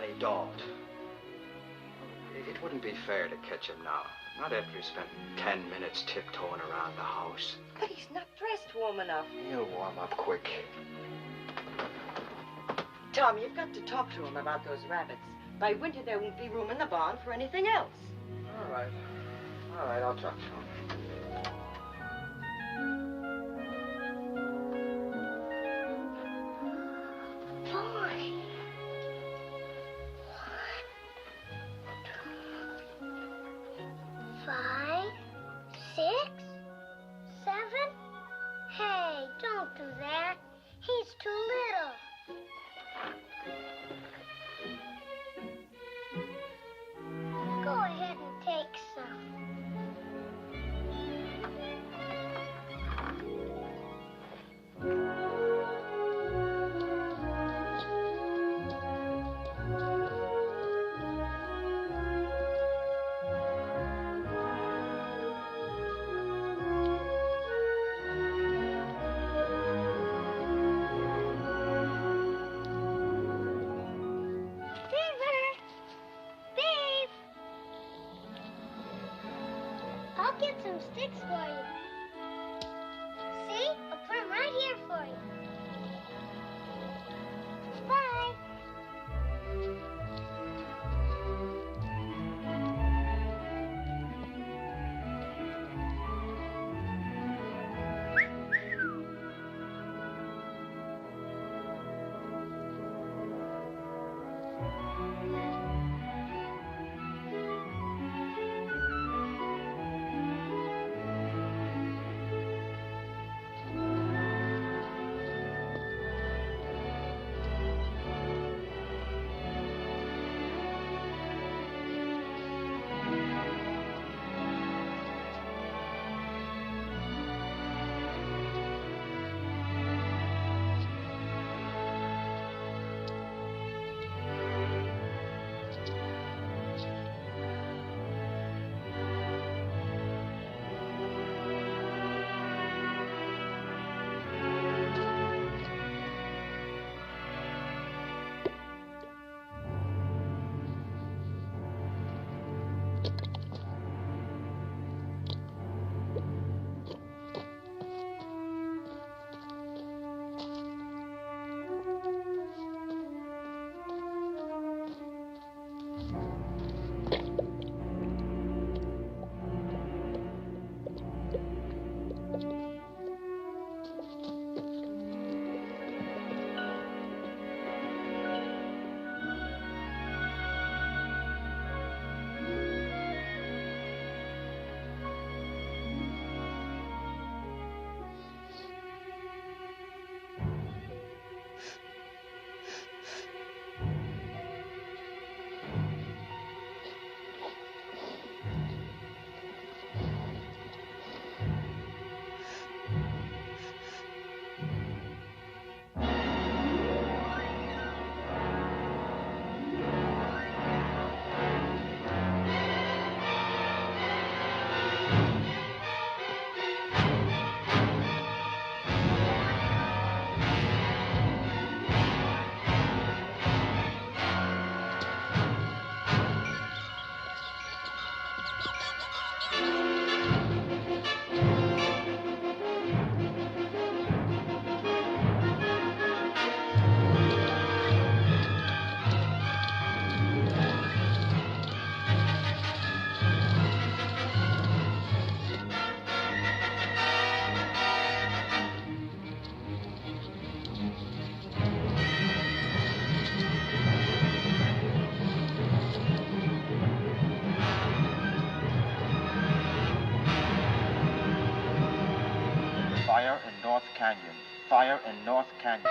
and he don't. It wouldn't be fair to catch him now. Not after he spent 10 minutes tiptoeing around the house. But he's not dressed warm enough. He'll warm up quick. Tom, you've got to talk to him about those rabbits. By winter, there won't be room in the barn for anything else. All right. All right, I'll talk to him. Fire in North Canyon. Fire in North Canyon.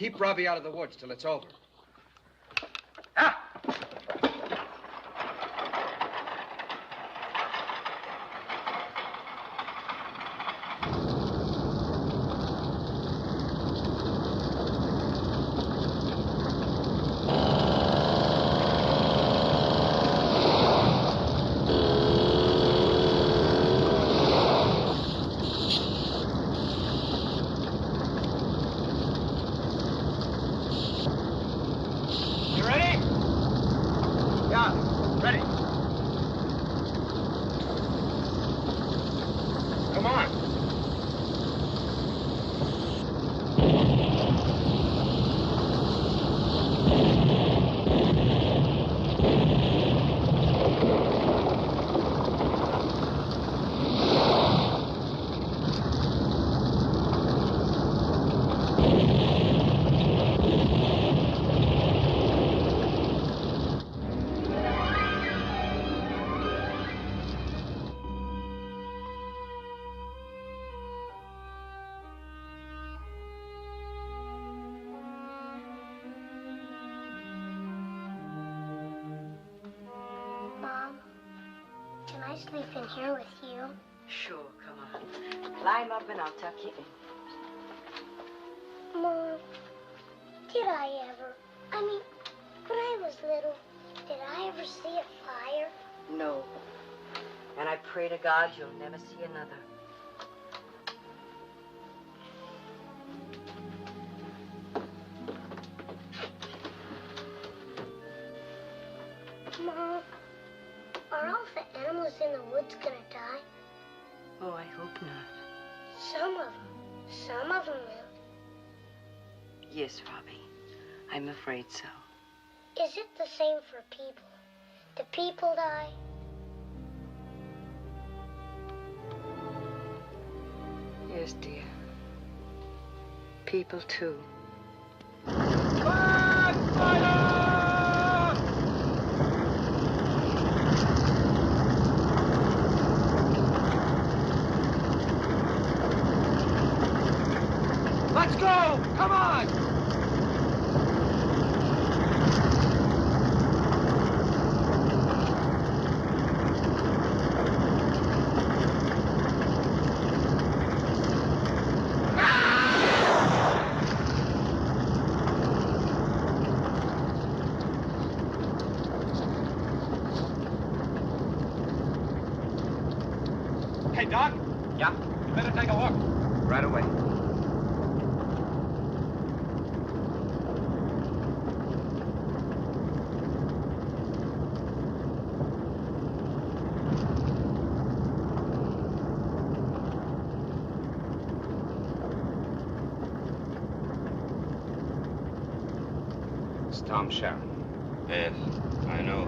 Keep Robbie out of the woods till it's over. Ah! Sleep in here with you? Sure, come on. Climb up and I'll tuck you in. Mom, did I ever? I mean, when I was little, did I ever see a fire? No. And I pray to God you'll never see another. Mom, are all the animals in the woods gonna die? Oh, I hope not. Some of them will. Yes, Robbie. I'm afraid so. Is it the same for people? Do people die? Yes, dear. People, too. Let's go! Come on! Hey, Doc? Yeah? You better take a look. Right away. It's Tom Sharon. Yes, I know.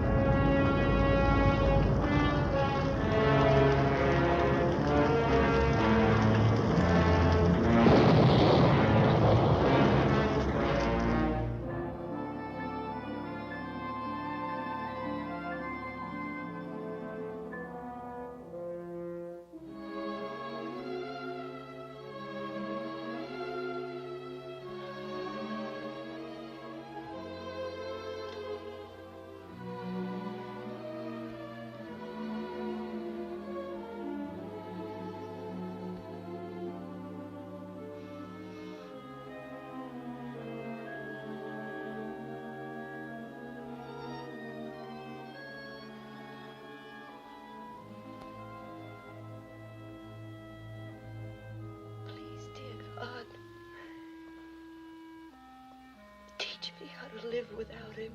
God, teach me how to live without him.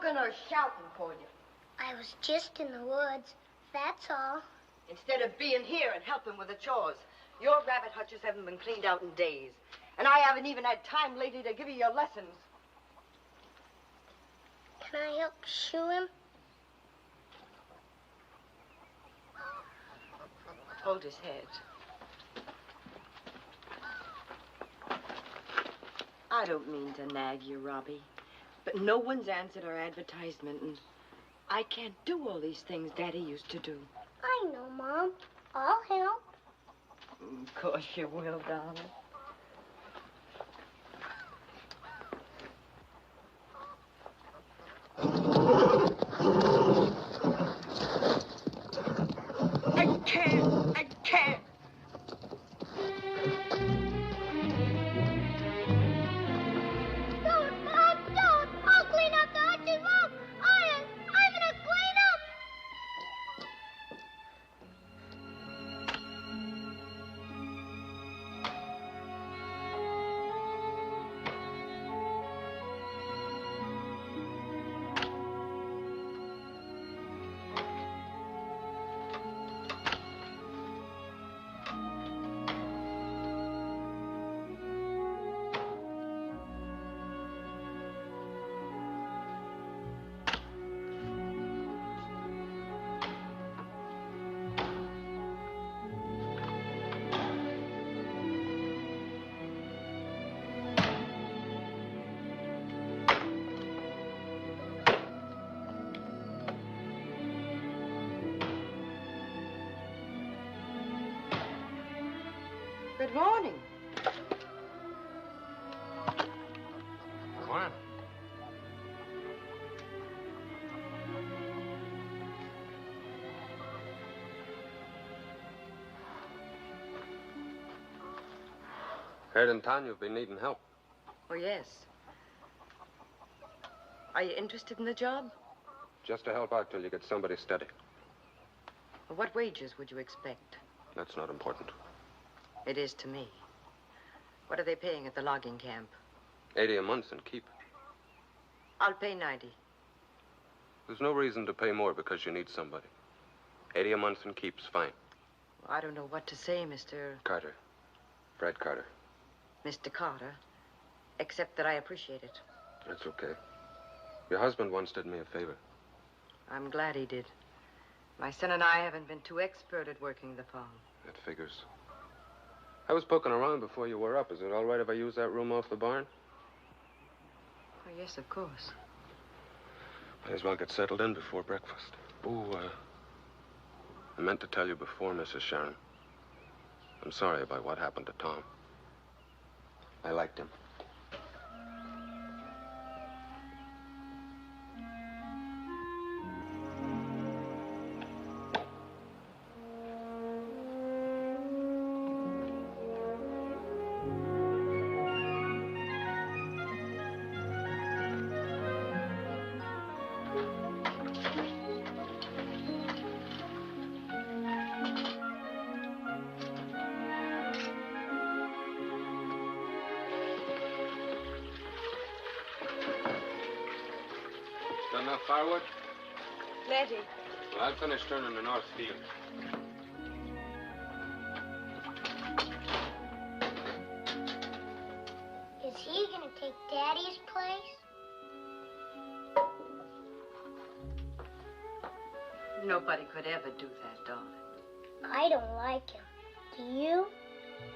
looking or shouting for you? I was just in the woods, that's all. Instead of being here and helping with the chores. Your rabbit hutches haven't been cleaned out in days. And I haven't even had time lately to give you your lessons. Can I help shoe him? Hold his head. I don't mean to nag you, Robbie, but no one's answered our advertisement, and I can't do all these things Daddy used to do. I know, Mom. I'll help. Of course you will, darling. I can't. Don't, Mom, don't. I'll clean up the hutches, Mom. I'm gonna clean up. Good morning. Morning. Heard in town you've been needing help. Oh, yes. Are you interested in the job? Just to help out till you get somebody steady. What wages would you expect? That's not important. It is to me. What are they paying at the logging camp? 80 a month and keep. I'll pay 90. There's no reason to pay more because you need somebody. 80 a month and keep's fine. I don't know what to say, Mr. Carter. Fred Carter. Mr. Carter, except that I appreciate it. That's okay. Your husband once did me a favor. I'm glad he did. My son and I haven't been too expert at working the farm. That figures. I was poking around before you were up. Is it all right if I use that room off the barn? Oh, yes, of course. Might as well get settled in before breakfast. I meant to tell you before, Mrs. Sharon. I'm sorry about what happened to Tom. I liked him. Got enough firewood? Plenty. Well, I'll finish turning the north field. Is he gonna take Daddy's place? Nobody could ever do that, darling. I don't like him. Do you?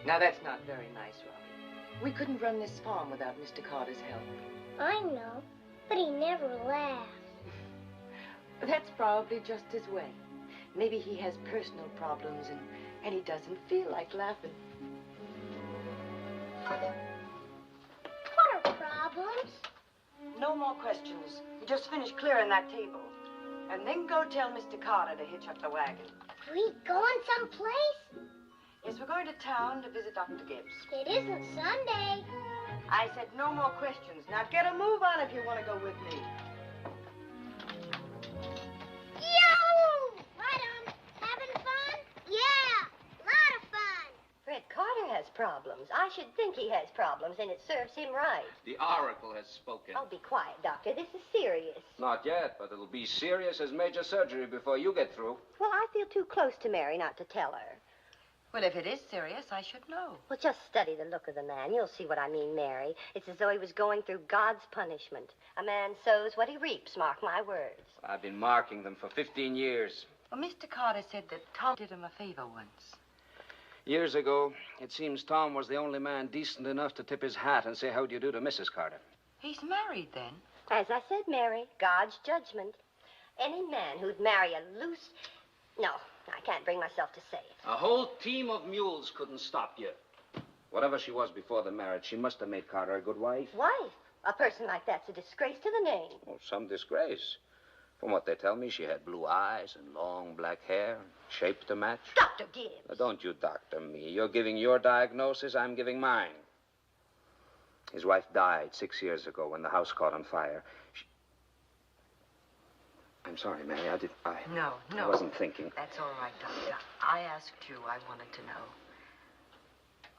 Now, that's not very nice, Robbie. We couldn't run this farm without Mr. Carter's help. I know, but he never laughs. That's probably just his way. Maybe he has personal problems and he doesn't feel like laughing. What are problems? No more questions. You just finish clearing that table. And then go tell Mr. Carter to hitch up the wagon. Are we going someplace? Yes, we're going to town to visit Dr. Gibbs. It isn't Sunday. I said no more questions. Now get a move on if you want to go with me. Yo! Right on. Having fun? Yeah, lot of fun. Fred Carter has problems. I should think he has problems, and it serves him right. The oracle has spoken. Oh, be quiet, Doctor. This is serious. Not yet, but it'll be serious as major surgery before you get through. Well, I feel too close to Mary not to tell her. Well, if it is serious, I should know. Well, just study the look of the man. You'll see what I mean, Mary. It's as though he was going through God's punishment. A man sows what he reaps, mark my words. I've been marking them for 15 years. Well, Mr. Carter said that Tom did him a favor once. Years ago, it seems Tom was the only man decent enough to tip his hat and say, how do you do to Mrs. Carter? He's married, then? As I said, Mary, God's judgment. Any man who'd marry a loose... No, I can't bring myself to say it. A whole team of mules couldn't stop you. Whatever she was before the marriage, she must have made Carter a good wife. Wife? A person like that's a disgrace to the name. Oh, some disgrace. From what they tell me, she had blue eyes and long black hair, shape to match. Dr. Gibbs. Now, don't you doctor me. You're giving your diagnosis, I'm giving mine. His wife died 6 years ago when the house caught on fire. I'm sorry, Mary. No. I wasn't thinking. That's all right, Doctor. I asked you. I wanted to know.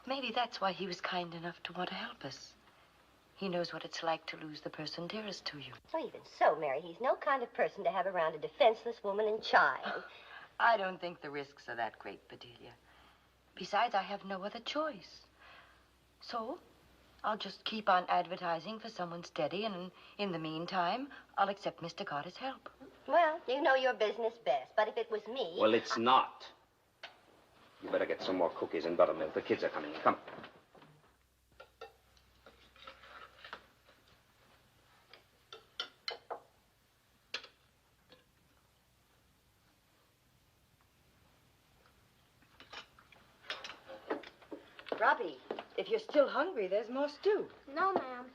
Maybe that's why he was kind enough to want to help us. He knows what it's like to lose the person dearest to you. Well, even so, Mary, he's no kind of person to have around a defenseless woman and child. I don't think the risks are that great, Bedelia. Besides, I have no other choice. So, I'll just keep on advertising for someone steady, and in the meantime, I'll accept Mr. Carter's help. Well, you know your business best, but if it was me... Well, it's not. You better get some more cookies and buttermilk. The kids are coming. Come. Robbie, if you're still hungry, there's more stew. No, ma'am.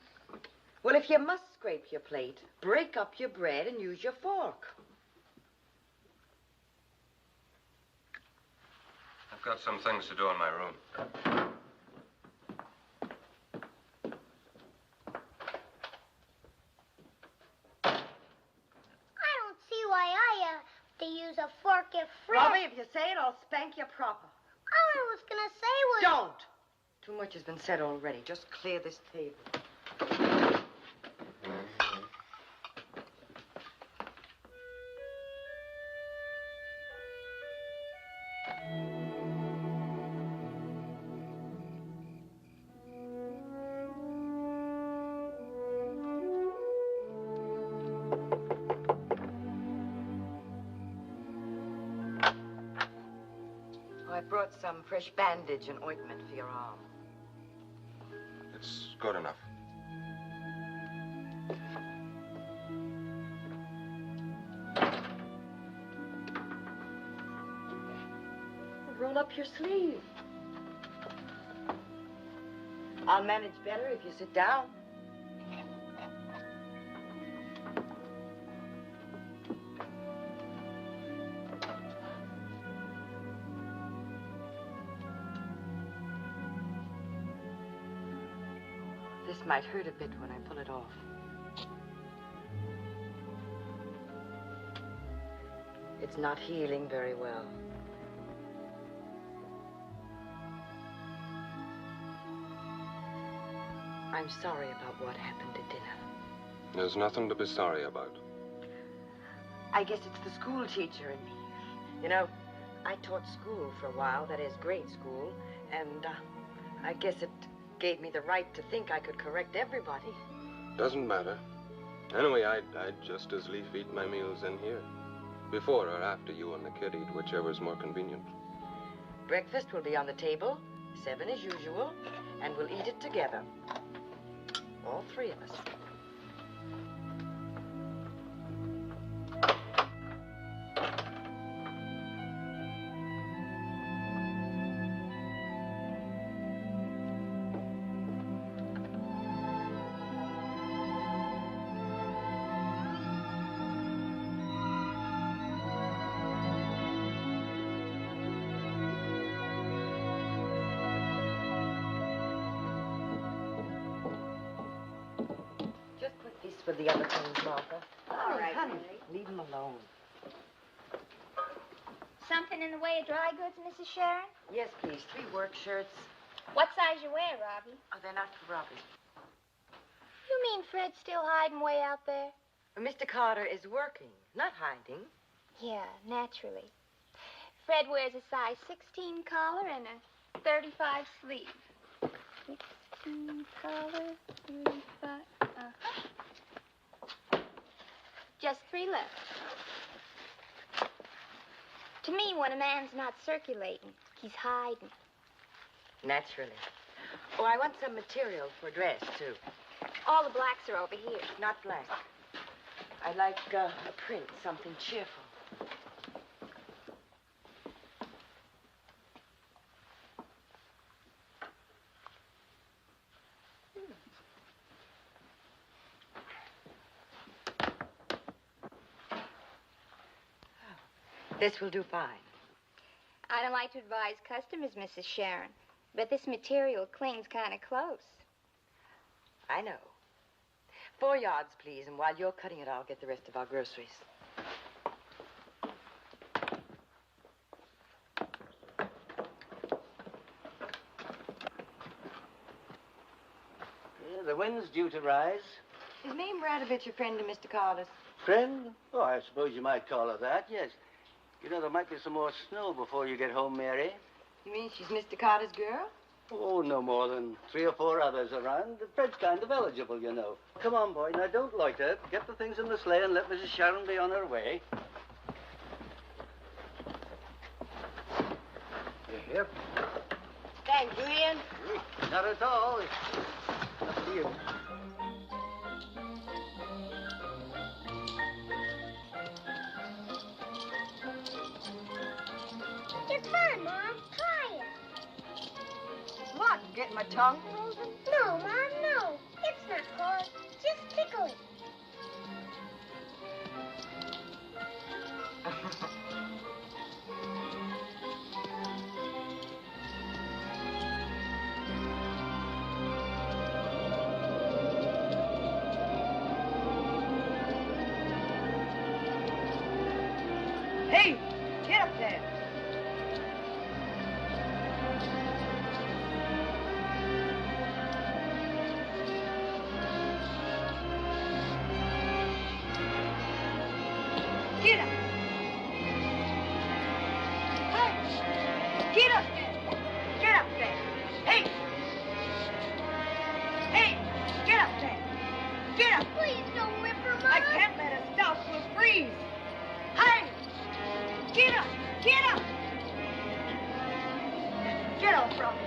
Well, if you must scrape your plate, break up your bread and use your fork. I've got some things to do in my room. I don't see why I have to use a fork if Fred... Robbie, if you say it, I'll spank you proper. All I was going to say was... Don't! Too much has been said already. Just clear this table. I brought some fresh bandage and ointment for your arm. It's good enough. Roll up your sleeve. I'll manage better if you sit down. This might hurt a bit when I pull it off. It's not healing very well. I'm sorry about what happened at dinner. There's nothing to be sorry about. I guess it's the school teacher in me. You know, I taught school for a while, that is, grade school, and I guess it gave me the right to think I could correct everybody. Doesn't matter. Anyway, I'd just as lief eat my meals in here. Before or after you and the kid eat, whichever's more convenient. Breakfast will be on the table, 7 as usual, and we'll eat it together. All 3 of us. With the other things, Martha. All right, honey. Mary. Leave them alone. Something in the way of dry goods, Mrs. Sharon? Yes, please. 3 work shirts, What size you wear, Robbie? Oh, they're not for Robbie. You mean Fred's still hiding way out there? Mr. Carter is working, not hiding. Yeah, naturally. Fred wears a size 16 collar and a 35 sleeve. 16 collar, 35. Just 3 left. To me, when a man's not circulating, he's hiding. Naturally. Oh, I want some material for dress, too. All the blacks are over here. Not black. I like a print, something cheerful. This will do fine. I don't like to advise customers, Mrs. Sharon, but this material clings kind of close. I know. 4 yards, please, and while you're cutting it, I'll get the rest of our groceries. The wind's due to rise. Is Mame Bradovich a friend of Mr. Carter's? Friend? Oh, I suppose you might call her that, yes. You know, there might be some more snow before you get home, Mary. You mean she's Mr. Carter's girl? Oh, no more than 3 or 4 others around. Fred's kind of eligible, you know. Come on, boy. Now, don't loiter. Get the things in the sleigh and let Mrs. Sharon be on her way. Yep. Thank you, Ian. Not at all. It's up to you. It's fun, Mom. Try it. What, getting my tongue frozen? No, Mom, no. It's not hard. Just tickle it. Hey, get up there. Get up. Hey, get up there. Get up there. Hey. Hey, get up there. Get up. Please don't whip her, Mom. I can't let her stop. We'll freeze. Hey. Get up! Get up! Get off, Robbie.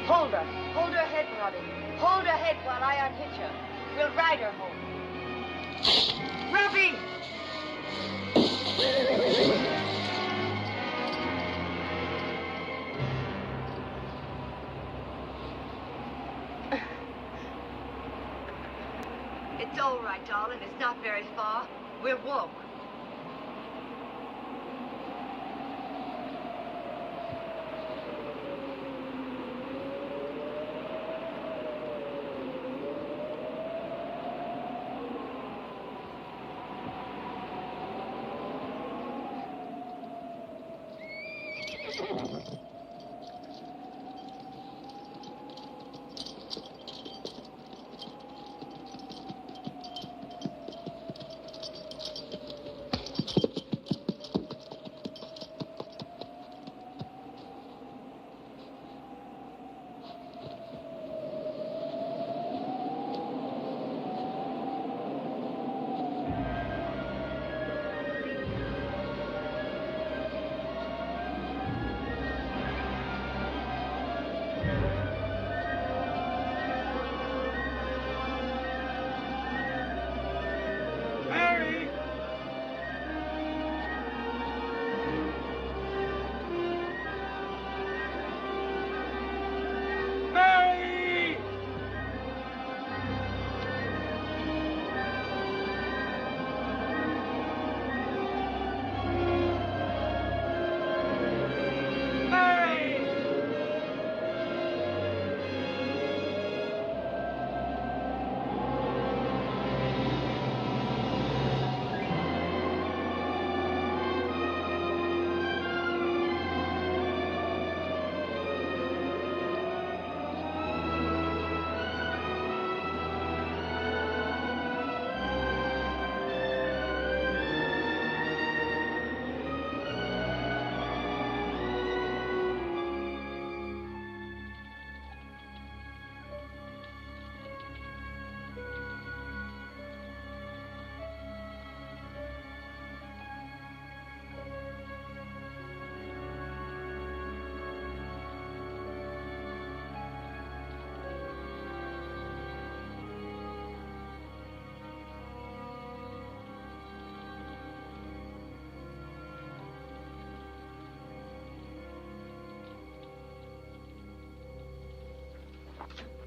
Hold her. Hold her head, Robbie. Hold her head while I unhitch her. We'll ride her home. Robbie! It's all right, darling. It's not very far. We'll walk.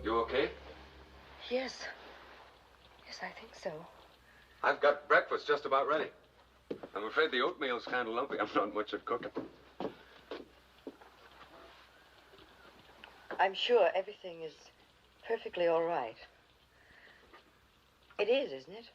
You okay? Yes. Yes, I think so. I've got breakfast just about ready. I'm afraid the oatmeal's kind of lumpy. I'm not much at cooking. I'm sure everything is perfectly all right. It is, isn't it?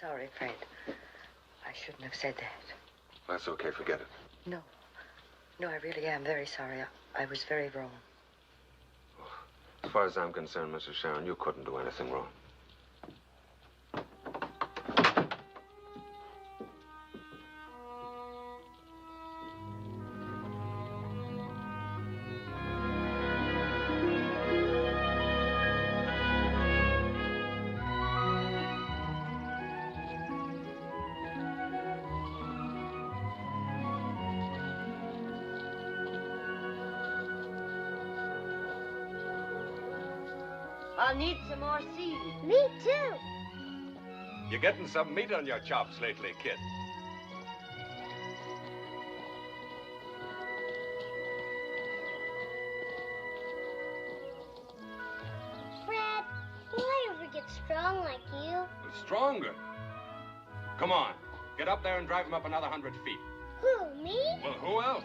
Sorry, Fred. I shouldn't have said that. That's okay. Forget it. No. No, I really am very sorry. I was very wrong. As far as I'm concerned, Mrs. Sharon, you couldn't do anything wrong. I'll need some more seed. Me too. You're getting some meat on your chops lately, kid. Fred, will I ever get strong like you? Stronger. Come on. Get up there and drive him up another 100 feet. Who, me? Well, who else?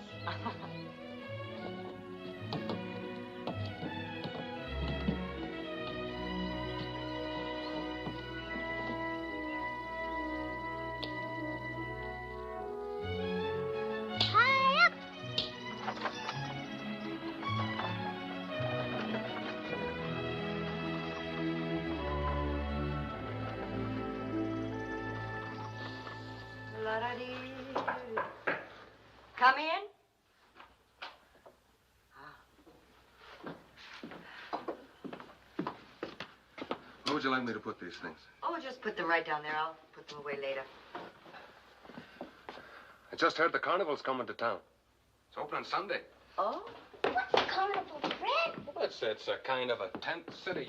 High up. La-da-dee. Come in. Where would you like me to put these things? Oh, just put them right down there. I'll put them away later. I just heard the carnival's coming to town. It's opening Sunday. Oh? What's a carnival, Fred? Well, it's a kind of a tent city.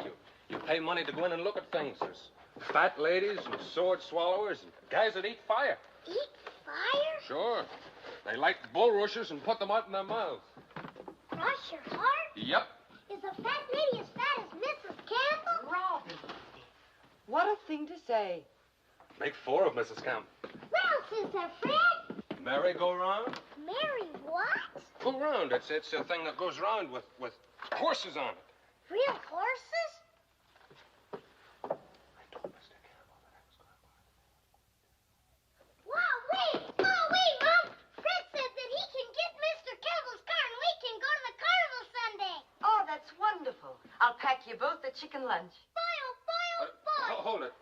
You pay money to go in and look at things. There's fat ladies and sword swallowers and guys that eat fire. Eat fire? Sure. They light bulrushes and put them out in their mouths. Cross your heart? Yep. Is a fat lady as fat as Mrs. Campbell? Robin. What a thing to say. Make 4 of Mrs. Campbell. What else is there, Fred? Merry-go-round? Mary what? Go round. It's a thing that goes round with horses on it. Real horses? Wow, wait! Oh, wait, Mom! Fred said that he can get Mr. Campbell's car and we can go to the carnival Sunday. Oh, that's wonderful. I'll pack you both the chicken lunch. Bye. Hold it.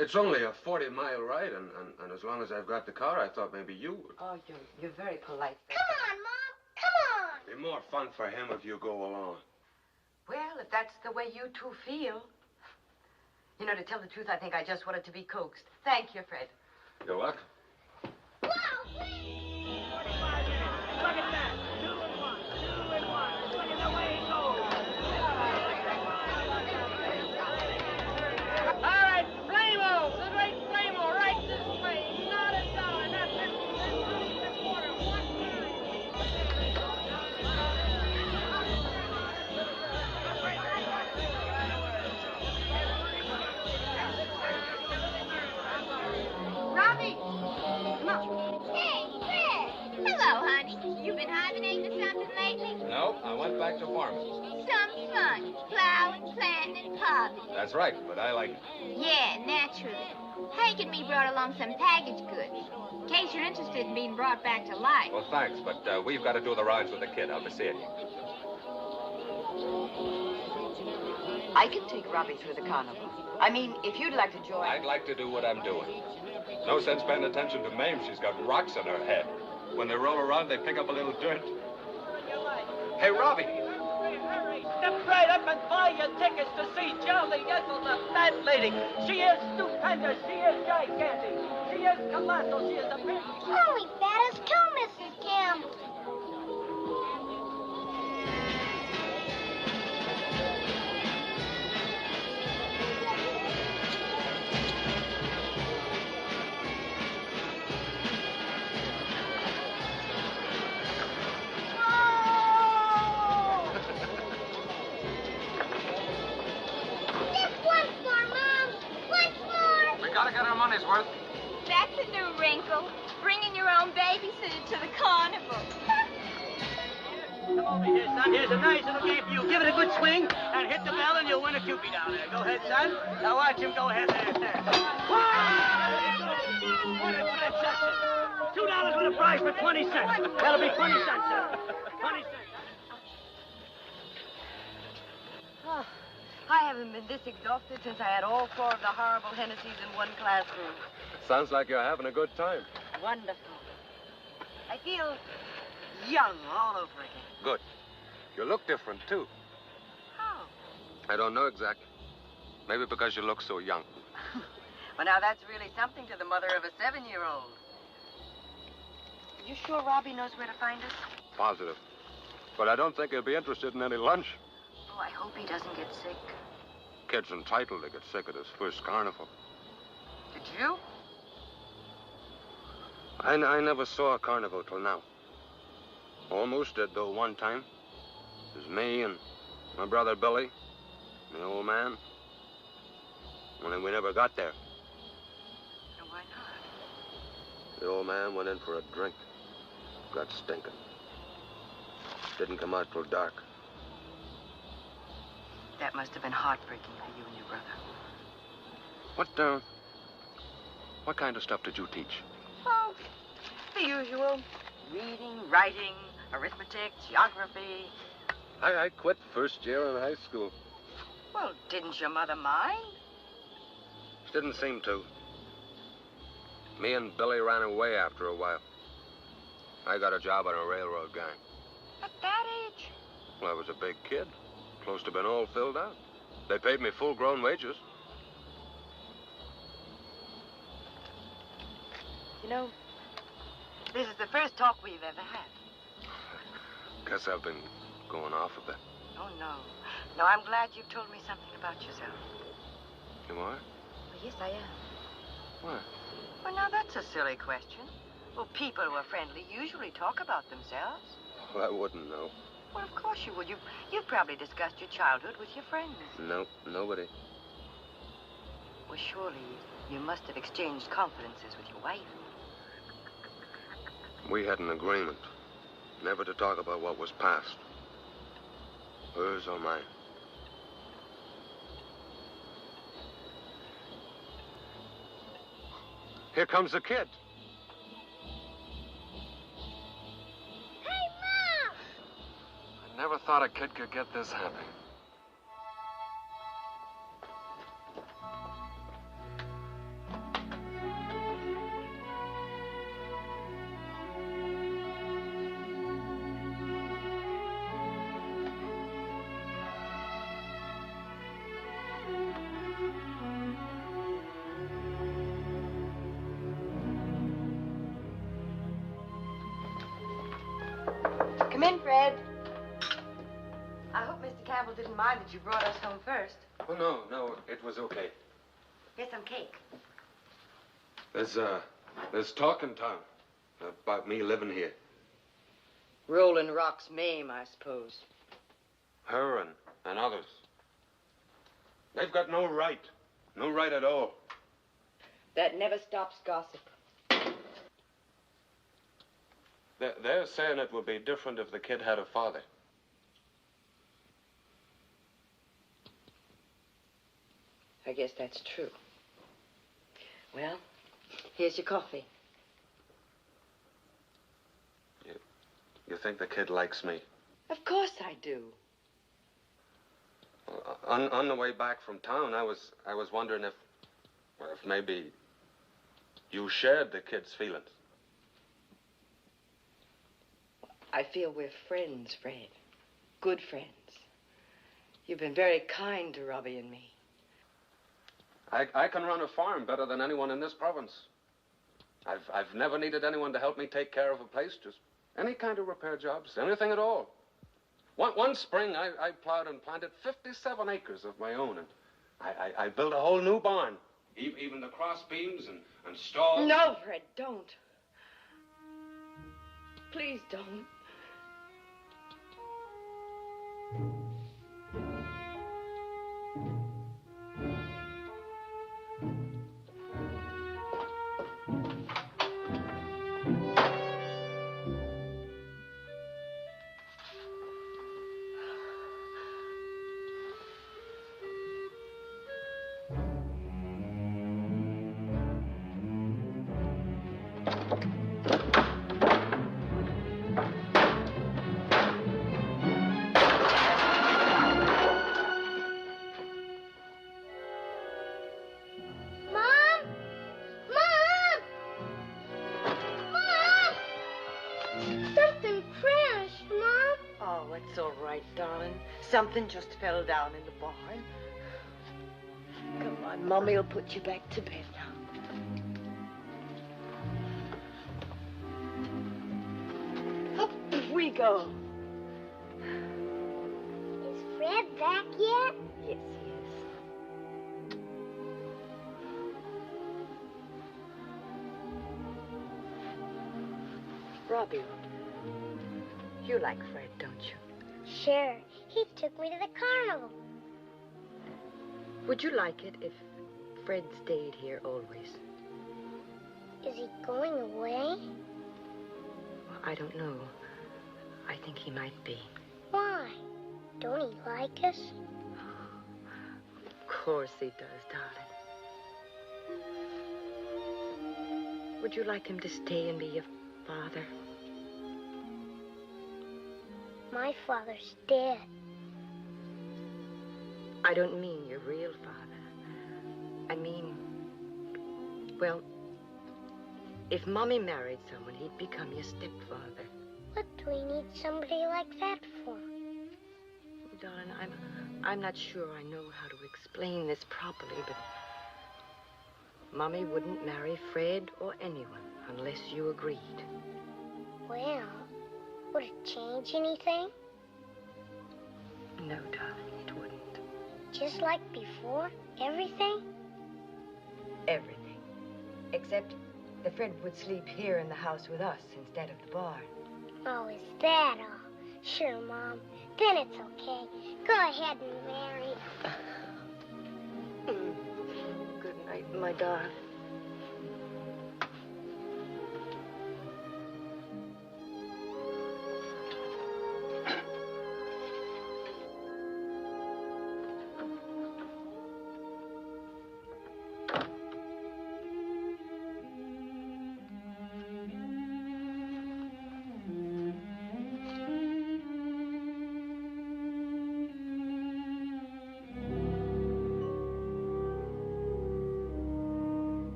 It's only a 40-mile ride, and as long as I've got the car, I thought maybe you would. Oh, you're very polite. Come on, Mom. Come on. It'd be more fun for him if you go along. Well, if that's the way you two feel. You know, to tell the truth, I think I just wanted to be coaxed. Thank you, Fred. You're welcome. Wow, wait! Look at that! 2 and 1, 2 and 1. Look at the way he goes. All right, Flamo, the great Flamo, right this way. Not a dollar, not 50 cents, a quarter. What Robbie! Come on. Hey, Fred! Hello, honey. You been hibernating or something lately? No, I went back to farming. Some fun. Plowing, planting, and popping. That's right, but I like it. Yeah, naturally. Hank and me brought along some package goods. In case you're interested in being brought back to life. Well, thanks, but we've got to do the rides with the kid. I'll be seeing you. I can take Robbie through the carnival. I mean, if you'd like to join... I'd like to do what I'm doing. No sense paying attention to Mame. She's got rocks in her head. When they roll around, they pick up a little dirt. Hey, Robbie. Step right up and buy your tickets to see Jolly Ethel, the fat lady. She is stupendous. She is gigantic. She is colossal. She is a big... Only fat as two, Mrs. Campbell. Ellsworth? That's a new wrinkle. Bringing your own babysitter to the carnival. Come over here, son. Here's a nice little game for you. Give it a good swing and hit the bell and you'll win a cupie down there. Go ahead, son. Now watch him go ahead there. What a transaction. $2 with a prize for 20 cents. That'll be 20 cents, sir. 20 cents. Oh, I haven't been this exhausted since I had all 4 of the horrible Hennessy's in one classroom. Sounds like you're having a good time. Wonderful. I feel young all over again. Good. You look different, too. How? I don't know exactly. Maybe because you look so young. Well, now that's really something to the mother of a 7-year-old. You sure Robbie knows where to find us? Positive. But I don't think he'll be interested in any lunch. Oh, I hope he doesn't get sick. Kid's entitled to get sick at his first carnival. Did you? I never saw a carnival till now. Almost did, though, one time. It was me and my brother Billy, and the old man. Only we never got there. And why not? The old man went in for a drink. Got stinking. Didn't come out till dark. That must have been heartbreaking for you and your brother. What kind of stuff did you teach? Oh, the usual. Reading, writing, arithmetic, geography. I quit first year in high school. Well, didn't your mother mind? She didn't seem to. Me and Billy ran away after a while. I got a job on a railroad gang. At that age? Well, I was a big kid. Close to being all filled out. They paid me full-grown wages. You know, this is the first talk we've ever had. Guess I've been going off a bit. Oh, no. No, I'm glad you've told me something about yourself. You are? Well, yes, I am. Why? Well, now, that's a silly question. Well, people who are friendly usually talk about themselves. Well, I wouldn't know. Well, of course you would. You've probably discussed your childhood with your friends. No, nobody. Well, surely you must have exchanged confidences with your wife. We had an agreement. Never to talk about what was past. Hers or mine. Here comes the kid. Hey, Mom! I never thought a kid could get this happy. Come in, Fred. I hope Mr. Campbell didn't mind that you brought us home first. Oh, no, it was okay. Here's some cake. There's talk in town about me living here. Rolling Rock's Mame, I suppose. Her and others. They've got no right. No right at all. That never stops gossip. They're saying it would be different if the kid had a father. I guess that's true. Well, here's your coffee. You think the kid likes me? Of course I do. On the way back from town, I was wondering if maybe you shared the kid's feelings. I feel we're friends, Fred. Good friends. You've been very kind to Robbie and me. I can run a farm better than anyone in this province. I've never needed anyone to help me take care of a place, just any kind of repair jobs, anything at all. One spring, I plowed and planted 57 acres of my own, and I built a whole new barn. Even the cross beams and stalls. No, Fred, don't. Please don't. Something crashed, Mom. Oh, it's all right, darling. Something just fell down in the barn. Come on, Mommy will put you back to bed now. Up we go. Is Fred back yet? Yes, he is. Robbie, you like Fred, don't you? Sure. He took me to the carnival. Would you like it if Fred stayed here always? Is he going away? Well, I don't know. I think he might be. Why? Don't he like us? Of course he does, darling. Would you like him to stay and be your father? My father's dead. I don't mean your real father. I mean, well, if Mommy married someone, he'd become your stepfather. What do we need somebody like that for? Darling, I'm not sure I know how to explain this properly, but Mommy wouldn't marry Fred or anyone unless you agreed. Well, would it change anything? No, darling, it wouldn't. Just like before? Everything? Everything. Except that Fred would sleep here in the house with us instead of the barn. Oh, is that all? Sure, Mom. Then it's okay. Go ahead and marry. Good night, my darling.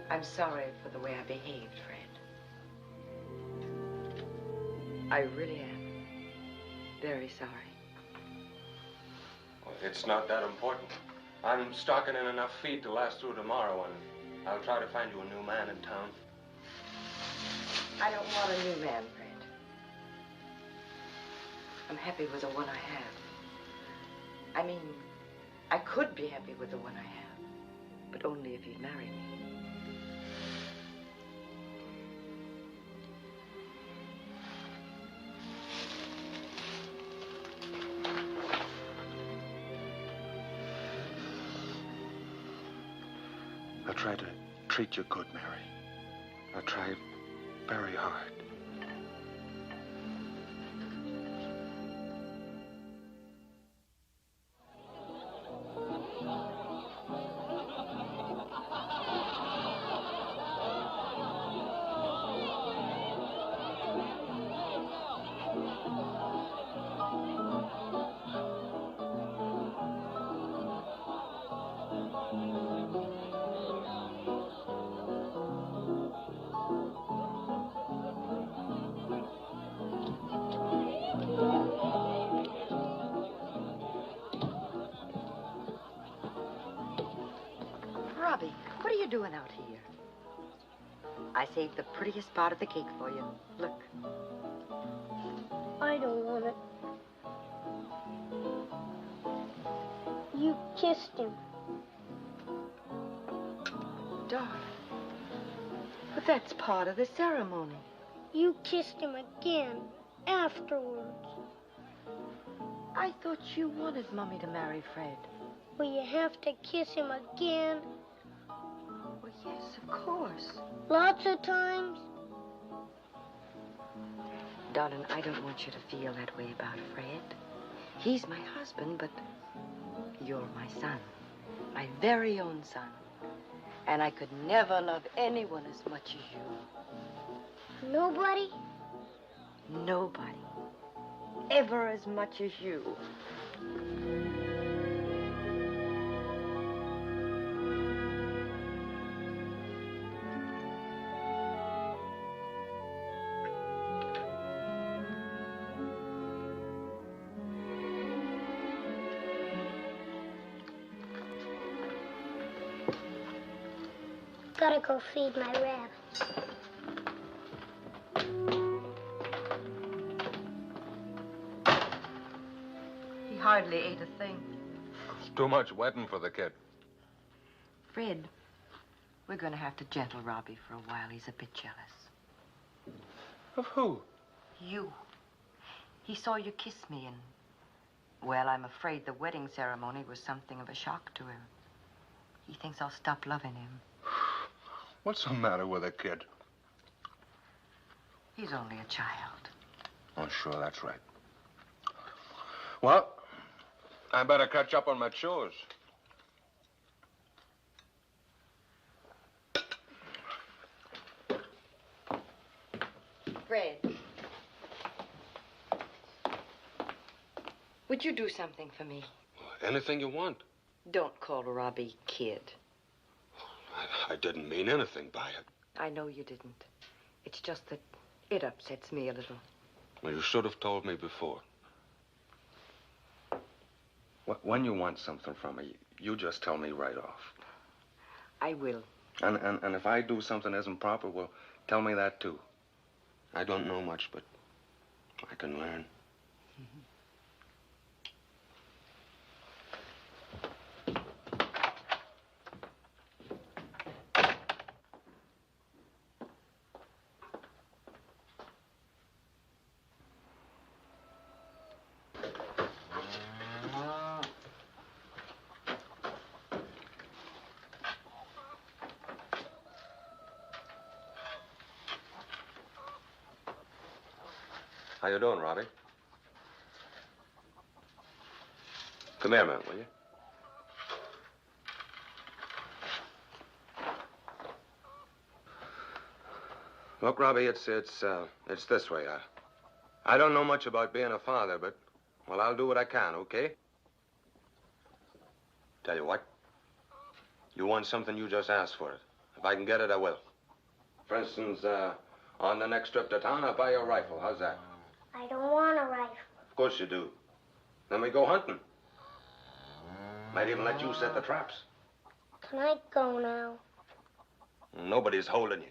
I'm sorry for the way I behaved, Fred. I really am. Very sorry. Well, it's not that important. I'm stocking in enough feed to last through tomorrow, and I'll try to find you a new man in town. I don't want a new man, Fred. I'm happy with the one I have. I mean, I could be happy with the one I have, but only if he'd marry me. I'll try to treat you good, Mary. I'll try very hard. Robbie, what are you doing out here? I saved the prettiest part of the cake for you. Look. I don't want it. You kissed him. Darling, what's That's part of the ceremony. You kissed him again afterwards. I thought you wanted Mummy to marry Fred. Will you have to kiss him again? Well, yes, of course. Lots of times? Darling, I don't want you to feel that way about Fred. He's my husband, but you're my son. My very own son. And I could never love anyone as much as you. Nobody? Nobody. Ever as much as you. Gotta go feed my rabbits. He hardly ate a thing. It's too much wetting for the kid. Fred, we're going to have to gentle Robbie for a while. He's a bit jealous. Of who? You. He saw you kiss me and, well, I'm afraid the wedding ceremony was something of a shock to him. He thinks I'll stop loving him. What's the matter with the kid? He's only a child. Oh, sure, that's right. Well, I better catch up on my chores. Fred. Would you do something for me? Anything you want. Don't call Robbie kid. I didn't mean anything by it. I know you didn't. It's just that it upsets me a little. Well, you should have told me before. When you want something from me, you just tell me right off. I will. And if I do something that isn't proper, well, tell me that too. I don't know much, but I can learn. How you doing, Robbie? Come here a minute, will you? Look, Robbie, it's this way. I don't know much about being a father, but, well, I'll do what I can, okay? Tell you what. You want something, you just ask for it. If I can get it, I will. For instance, on the next trip to town, I'll buy you a rifle. How's that? I don't want a rifle. Of course you do. Then we go hunting. Might even let you set the traps. Can I go now? Nobody's holding you.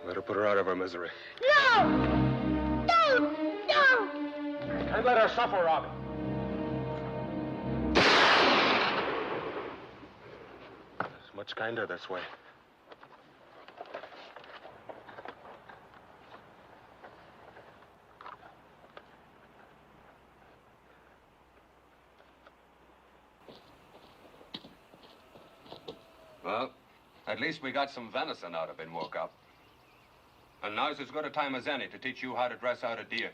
Let her put her out of her misery. No! No! No! Can't let her suffer, Robbie. It's much kinder this way. Well, at least we got some venison out of him woke up. And now's as good a time as any to teach you how to dress out a deer.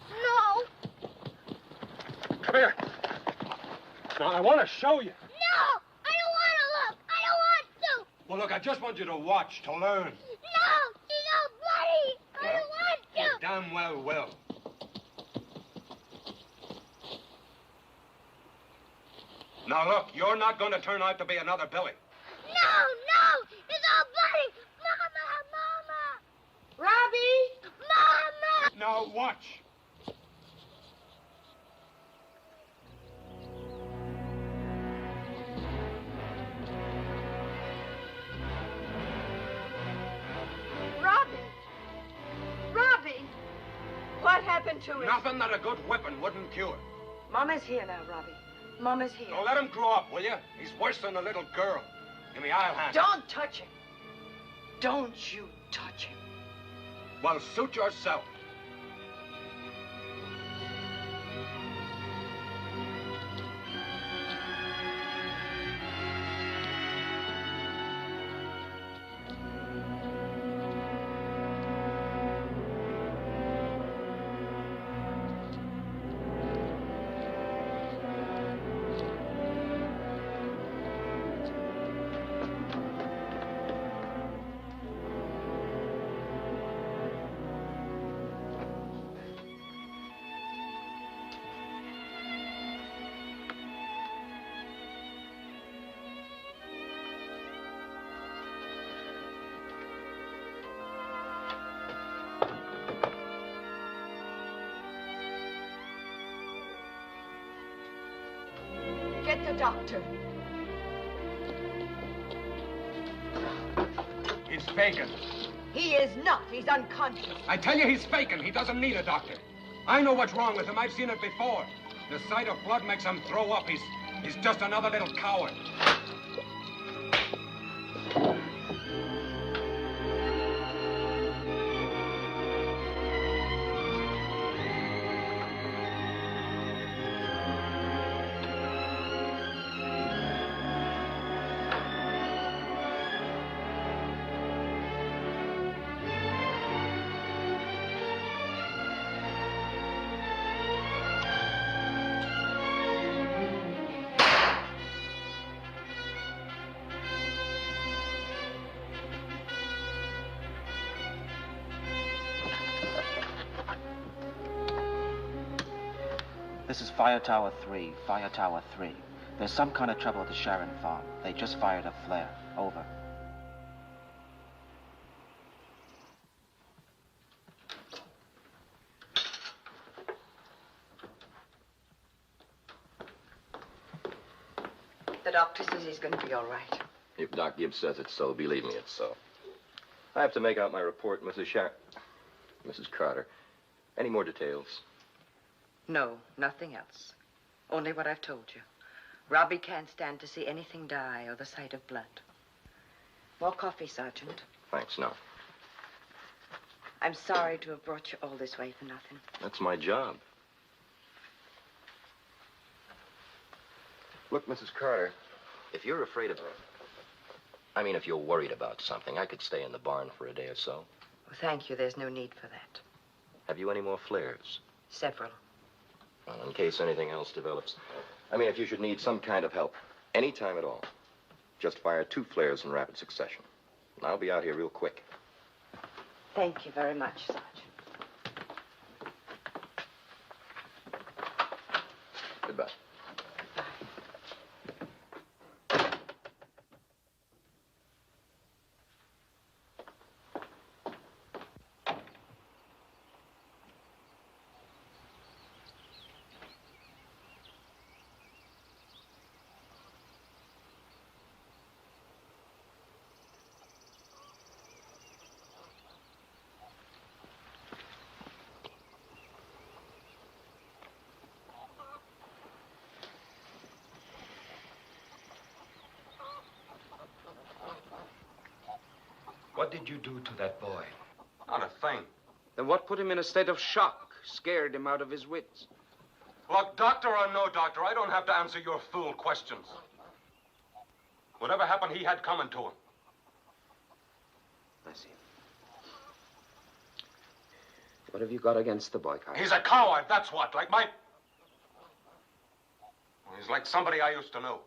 No! Come here. Now, I want to show you. No! I don't want to look! I don't want to! Well, look, I just want you to watch, to learn. No! He's all bloody! I don't want to! You damn well will. Now, look, you're not going to turn out to be another Billy. No! No! It's all bloody! Mama! Mama! Robbie! Mama! Now, watch. Robbie! Robbie! What happened to him? Nothing that a good whipping wouldn't cure. Mama's here now, Robbie. Mama's here. Now, let him grow up, will you? He's worse than a little girl. Give me, I'll handle. Don't touch him. Don't you touch him. Well, suit yourself. Get the doctor. He's faking. He is not. He's unconscious. I tell you, he's faking. He doesn't need a doctor. I know what's wrong with him. I've seen it before. The sight of blood makes him throw up. He's just another little coward. This is Fire Tower 3, Fire Tower 3. There's some kind of trouble at the Sharon farm. They just fired a flare. Over. The doctor says he's going to be all right. If Doc Gibbs says it's so, believe me, it's so. I have to make out my report, Mrs. Carter. Any more details? No, nothing else. Only what I've told you. Robbie can't stand to see anything die or the sight of blood. More coffee, Sergeant. Thanks, no. I'm sorry to have brought you all this way for nothing. That's my job. Look, Mrs. Carter, if you're afraid of if you're worried about something, I could stay in the barn for a day or so. Well, thank you. There's no need for that. Have you any more flares? Several. Well, in case anything else develops. If you should need some kind of help, any time at all, just fire 2 flares in rapid succession. And I'll be out here real quick. Thank you very much, Sergeant. Goodbye. did you do to that boy? Not a thing. Then what put him in a state of shock, scared him out of his wits? Look, doctor or no doctor, I don't have to answer your fool questions. Whatever happened, he had coming to him. I see. What have you got against the boy, Carl? He's a coward, that's what. Like my... He's like somebody I used to know.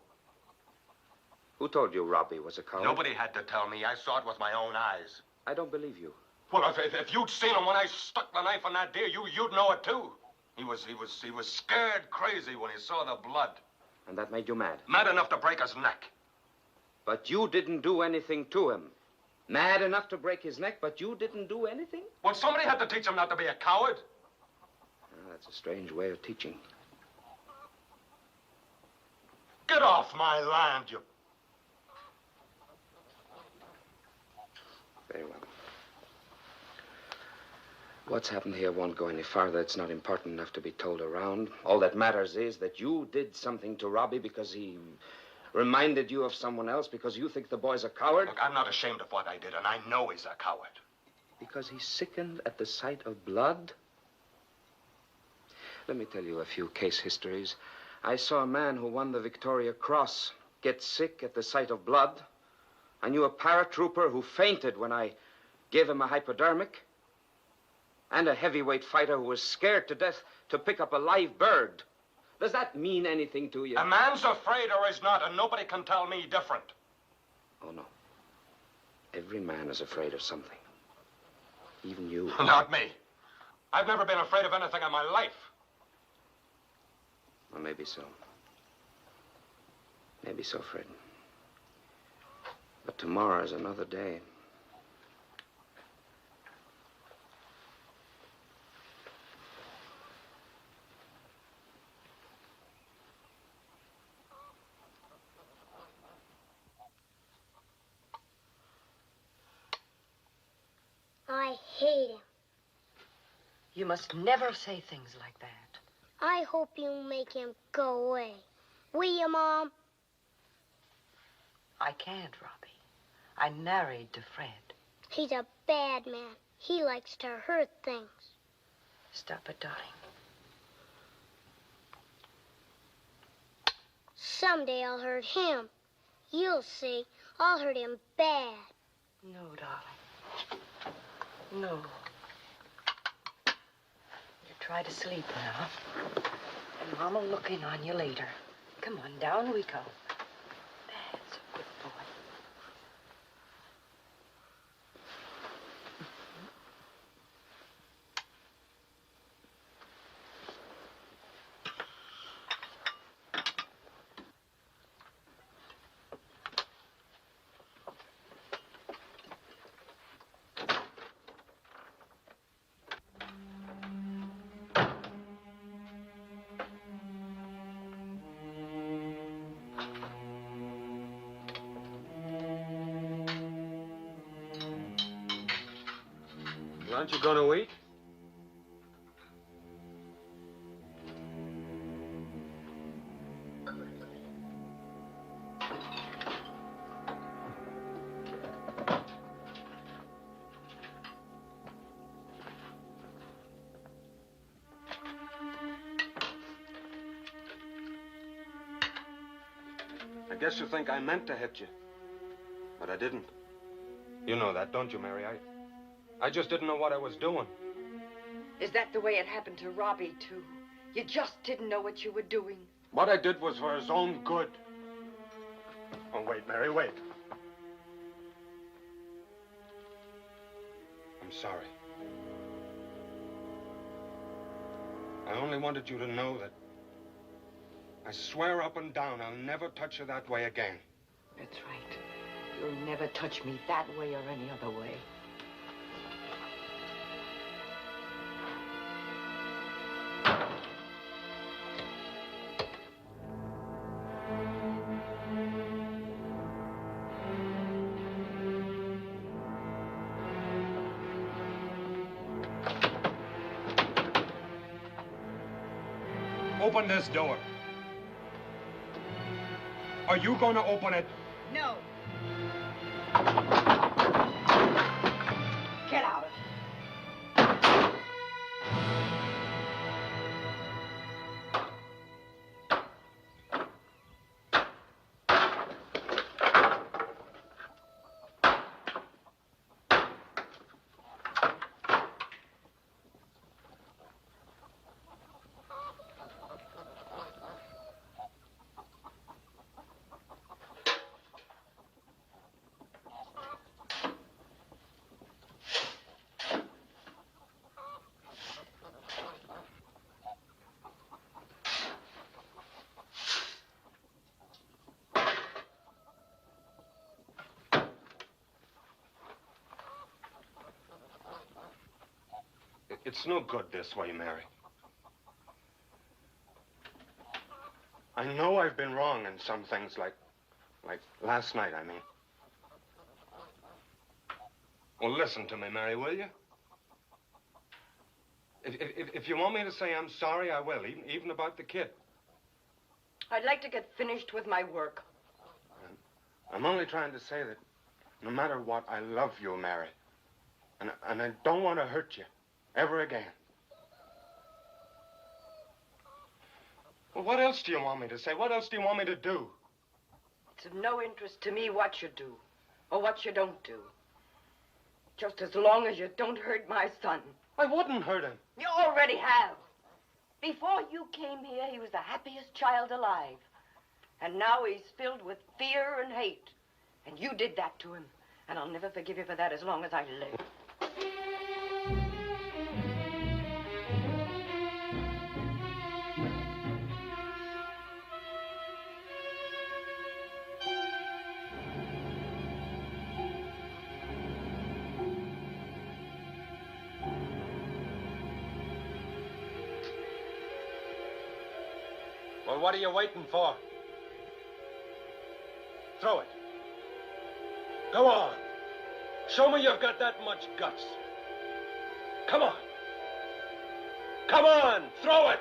Who told you Robbie was a coward? Nobody had to tell me. I saw it with my own eyes. I don't believe you. Well, if you'd seen him when I stuck the knife on that deer, you'd know it too. He was scared crazy when he saw the blood. And that made you mad? Mad enough to break his neck. But you didn't do anything to him. Mad enough to break his neck, but you didn't do anything? Well, somebody had to teach him not to be a coward. Well, that's a strange way of teaching. Get off my land, you... Very well. What's happened here won't go any farther. It's not important enough to be told around. All that matters is that you did something to Robbie because he reminded you of someone else, because you think the boy's a coward. Look, I'm not ashamed of what I did, and I know he's a coward. Because he sickened at the sight of blood? Let me tell you a few case histories. I saw a man who won the Victoria Cross get sick at the sight of blood. I knew a paratrooper who fainted when I gave him a hypodermic. And a heavyweight fighter who was scared to death to pick up a live bird. Does that mean anything to you? A man's afraid or is not, and nobody can tell me different. Oh, no. Every man is afraid of something. Even you. Not me. I've never been afraid of anything in my life. Well, maybe so. Maybe so, Fred. But tomorrow is another day. I hate him. You must never say things like that. I hope you make him go away. Will you, Mom? I can't, Robbie. I'm married to Fred. He's a bad man. He likes to hurt things. Stop it, darling. Someday I'll hurt him. You'll see. I'll hurt him bad. No, darling. No. You try to sleep now. And Mom'll look in on you later. Come on, down we go. That's a good boy. Aren't you going to eat? I guess you think I meant to hit you, but I didn't. You know that, don't you, Mary? I just didn't know what I was doing. Is that the way it happened to Robbie, too? You just didn't know what you were doing? What I did was for his own good. Oh, wait, Mary, wait. I'm sorry. I only wanted you to know that I swear up and down I'll never touch you that way again. That's right. You'll never touch me that way or any other way. Open this door. Are you going to open it? No. It's no good this way, Mary. I know I've been wrong in some things, like last night, I mean. Well, listen to me, Mary, will you? If you want me to say I'm sorry, I will, even about the kid. I'd like to get finished with my work. I'm only trying to say that no matter what, I love you, Mary. And I don't want to hurt you ever again. Well, what else do you want me to say? What else do you want me to do? It's of no interest to me what you do or what you don't do. Just as long as you don't hurt my son. I wouldn't hurt him. You already have. Before you came here, he was the happiest child alive. And now he's filled with fear and hate. And you did that to him. And I'll never forgive you for that as long as I live. Well, what are you waiting for? Throw it. Go on. Show me you've got that much guts. Come on. Come on, throw it.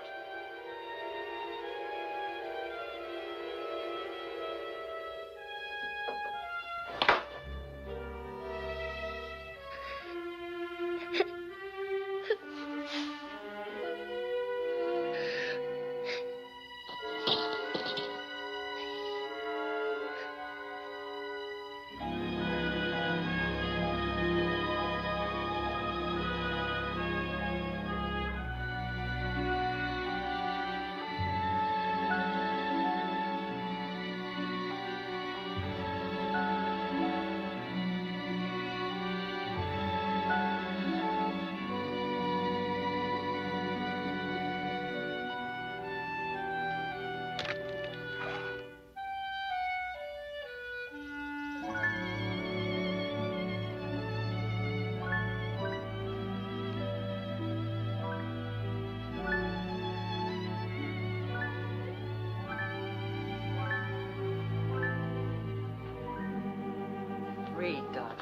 Read, darling.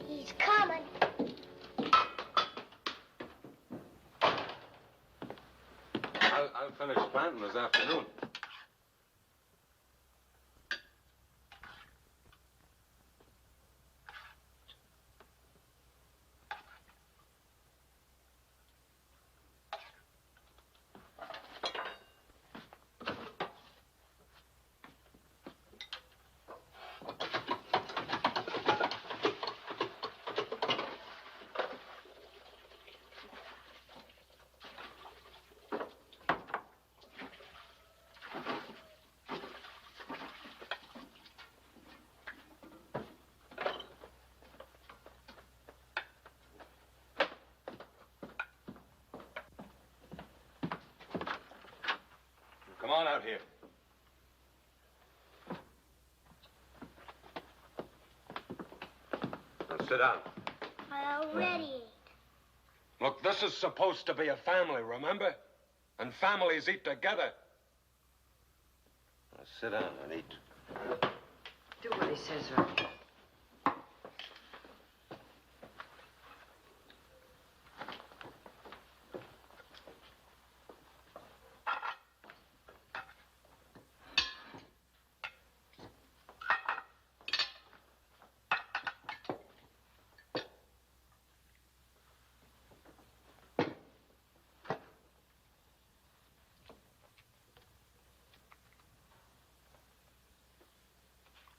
He's coming. I'll finish planting this afternoon. Come on out here. Now sit down. I already ate. Look, this is supposed to be a family, remember? And families eat together. Now sit down and eat. Do what he says, Robbie.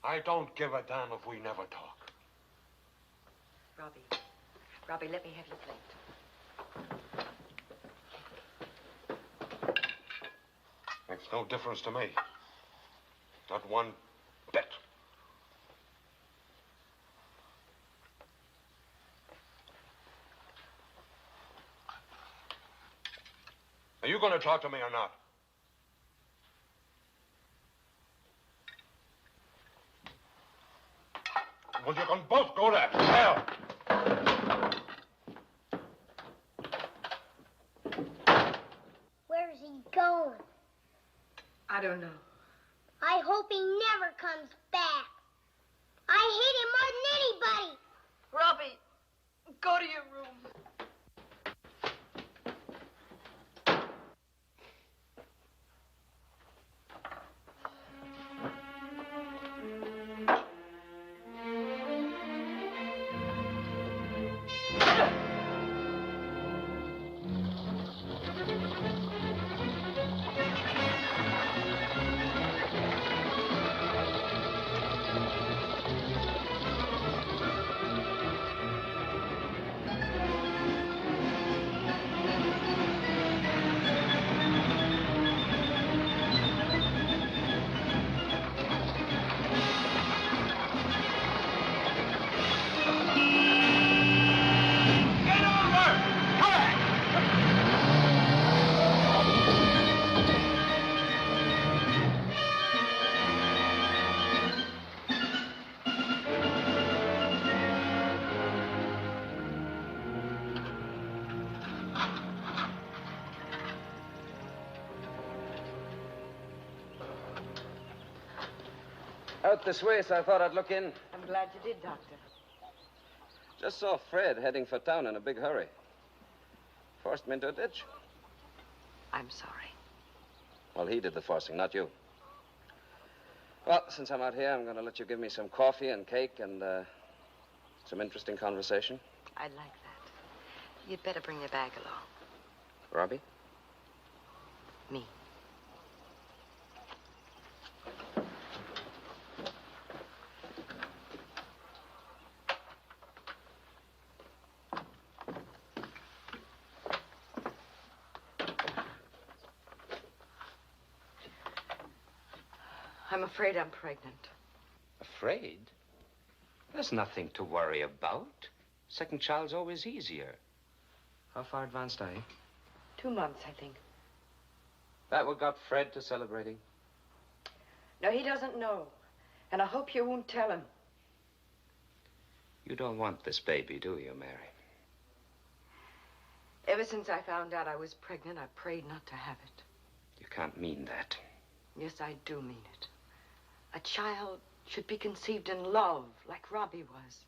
I don't give a damn if we never talk. Robbie, let me have your plate. Makes no difference to me. Not one bit. Are you going to talk to me or not? Well, you can both go to hell. Where's he going? I don't know. I hope he never comes back. I hate him more than anybody. Robbie, go to your room. Out this way, so I thought I'd look in. I'm glad you did, Doctor. Just saw Fred heading for town in a big hurry. Forced me into a ditch. I'm sorry. Well, he did the forcing, not you. Well, since I'm out here, I'm going to let you give me some coffee and cake and some interesting conversation. I'd like that. You'd better bring your bag along. Robbie? Me. I'm afraid I'm pregnant. Afraid? There's nothing to worry about. Second child's always easier. How far advanced are you? 2 months, I think. That what got Fred to celebrating? No, he doesn't know. And I hope you won't tell him. You don't want this baby, do you, Mary? Ever since I found out I was pregnant, I prayed not to have it. You can't mean that. Yes, I do mean it. A child should be conceived in love, like Robbie was.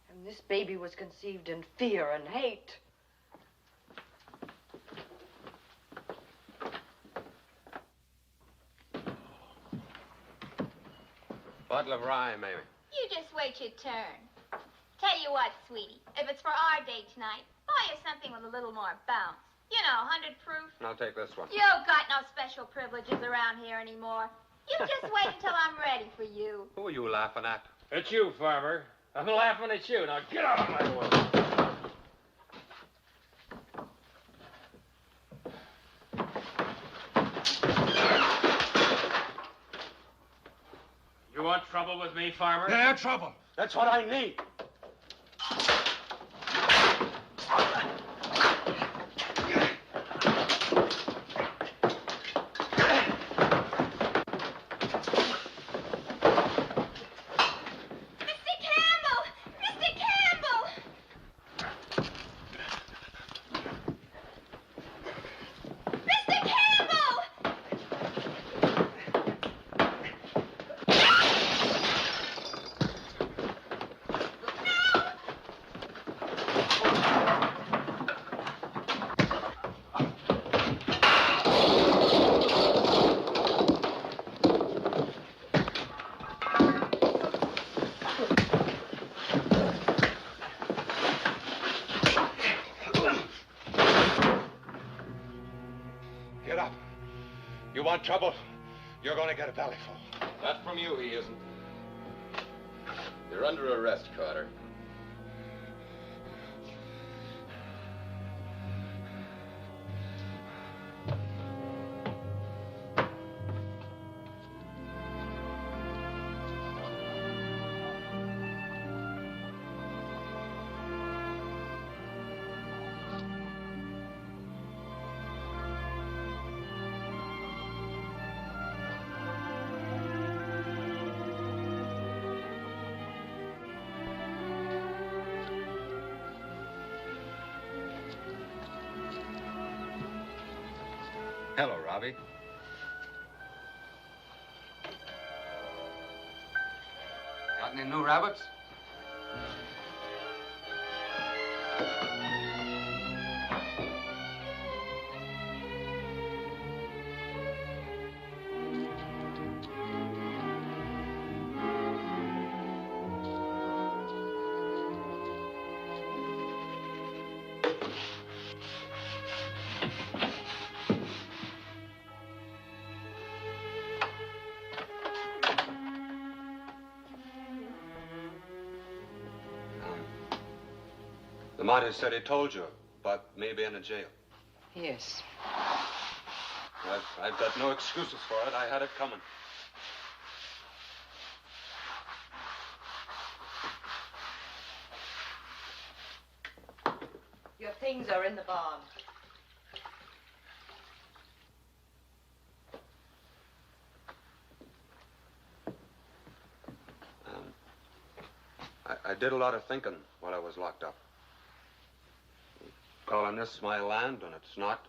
And this baby was conceived in fear and hate. Bottle of rye, maybe. You just wait your turn. Tell you what, sweetie, if it's for our date tonight, buy you something with a little more bounce. You know, 100 proof. I'll take this one. You got no special privileges around here anymore. You just wait until I'm ready for you. Who are you laughing at? It's you, Farmer. I'm laughing at you. Now get out of my way. You want trouble with me, Farmer? Yeah, trouble. That's what I need. Get up. You want trouble? You're going to get a bellyful. Not from you, he isn't. You're under arrest, Carter. Hello, Robbie. Got any new rabbits? The martyr said he told you about me being in jail. Yes. I've got no excuses for it. I had it coming. Your things are in the barn. I did a lot of thinking while I was locked up. Calling this my land, and it's not.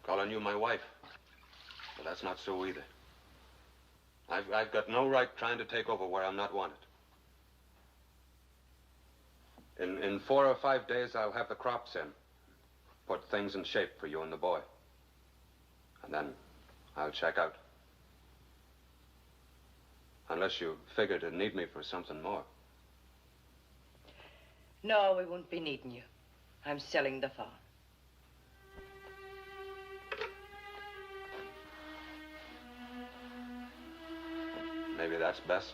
Calling you my wife. But that's not so either. I've got no right trying to take over where I'm not wanted. In 4 or 5 days, I'll have the crops in. Put things in shape for you and the boy. And then I'll check out. Unless you figure to need me for something more. No, we won't be needing you. I'm selling the farm. Maybe that's best.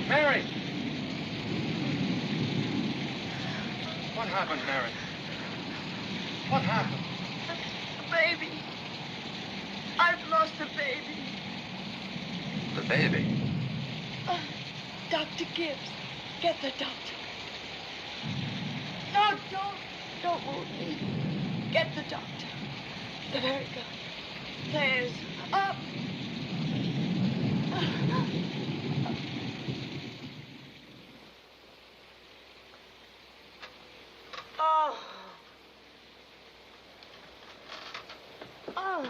Mary! What happened, Mary? What happened? Baby. I've lost a baby. The baby. Dr. Gibbs, get the doctor. No, don't move me. Get the doctor. There we go. There's up. Oh. Oh.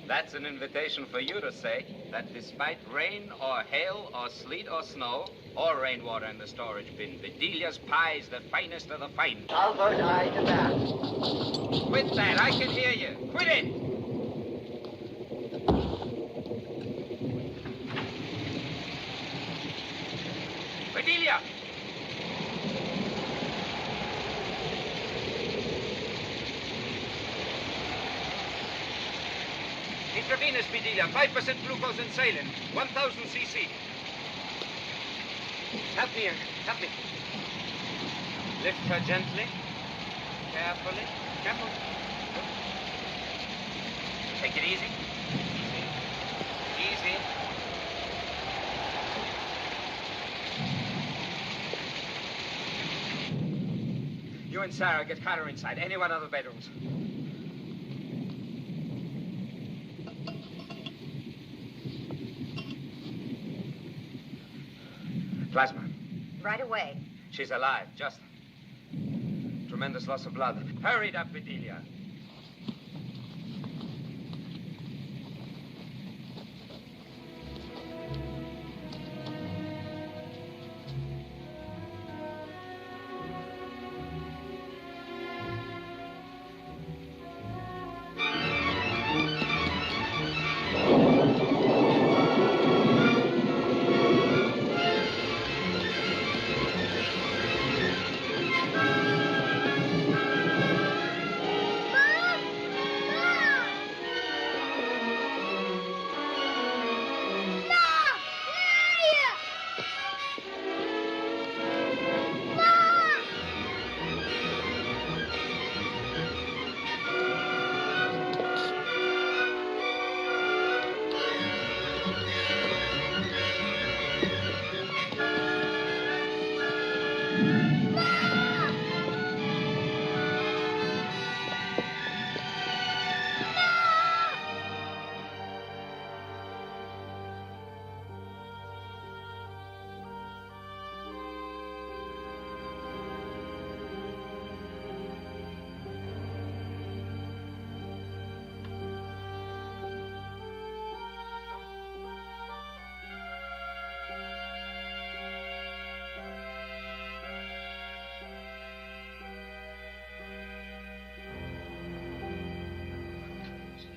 That's an invitation for you to say that despite rain or hail or sleet or snow or rainwater in the storage bin, Bedelia's pie is the finest of the fine. Albert, I to that. Quit that. I can hear you. Quit it. Bedelia! Intravenous, Bedelia. 5% glucose in saline. 1,000 cc. Help me here. Help me. Lift her gently. Carefully. Careful. Take it easy. Easy. Easy. You and Sarah get Carter inside. Any one of the bedrooms. Plasma. Right away. She's alive, just. Tremendous loss of blood. Hurried up, Bedelia.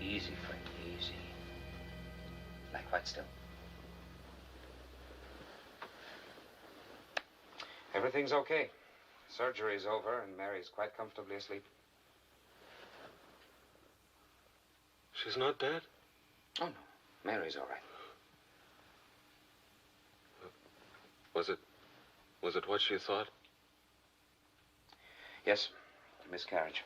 Easy, friend, easy. Lie quite still. Everything's okay. Surgery's over, and Mary's quite comfortably asleep. She's not dead? Oh, no. Mary's all right. Was it what she thought? Yes, a miscarriage.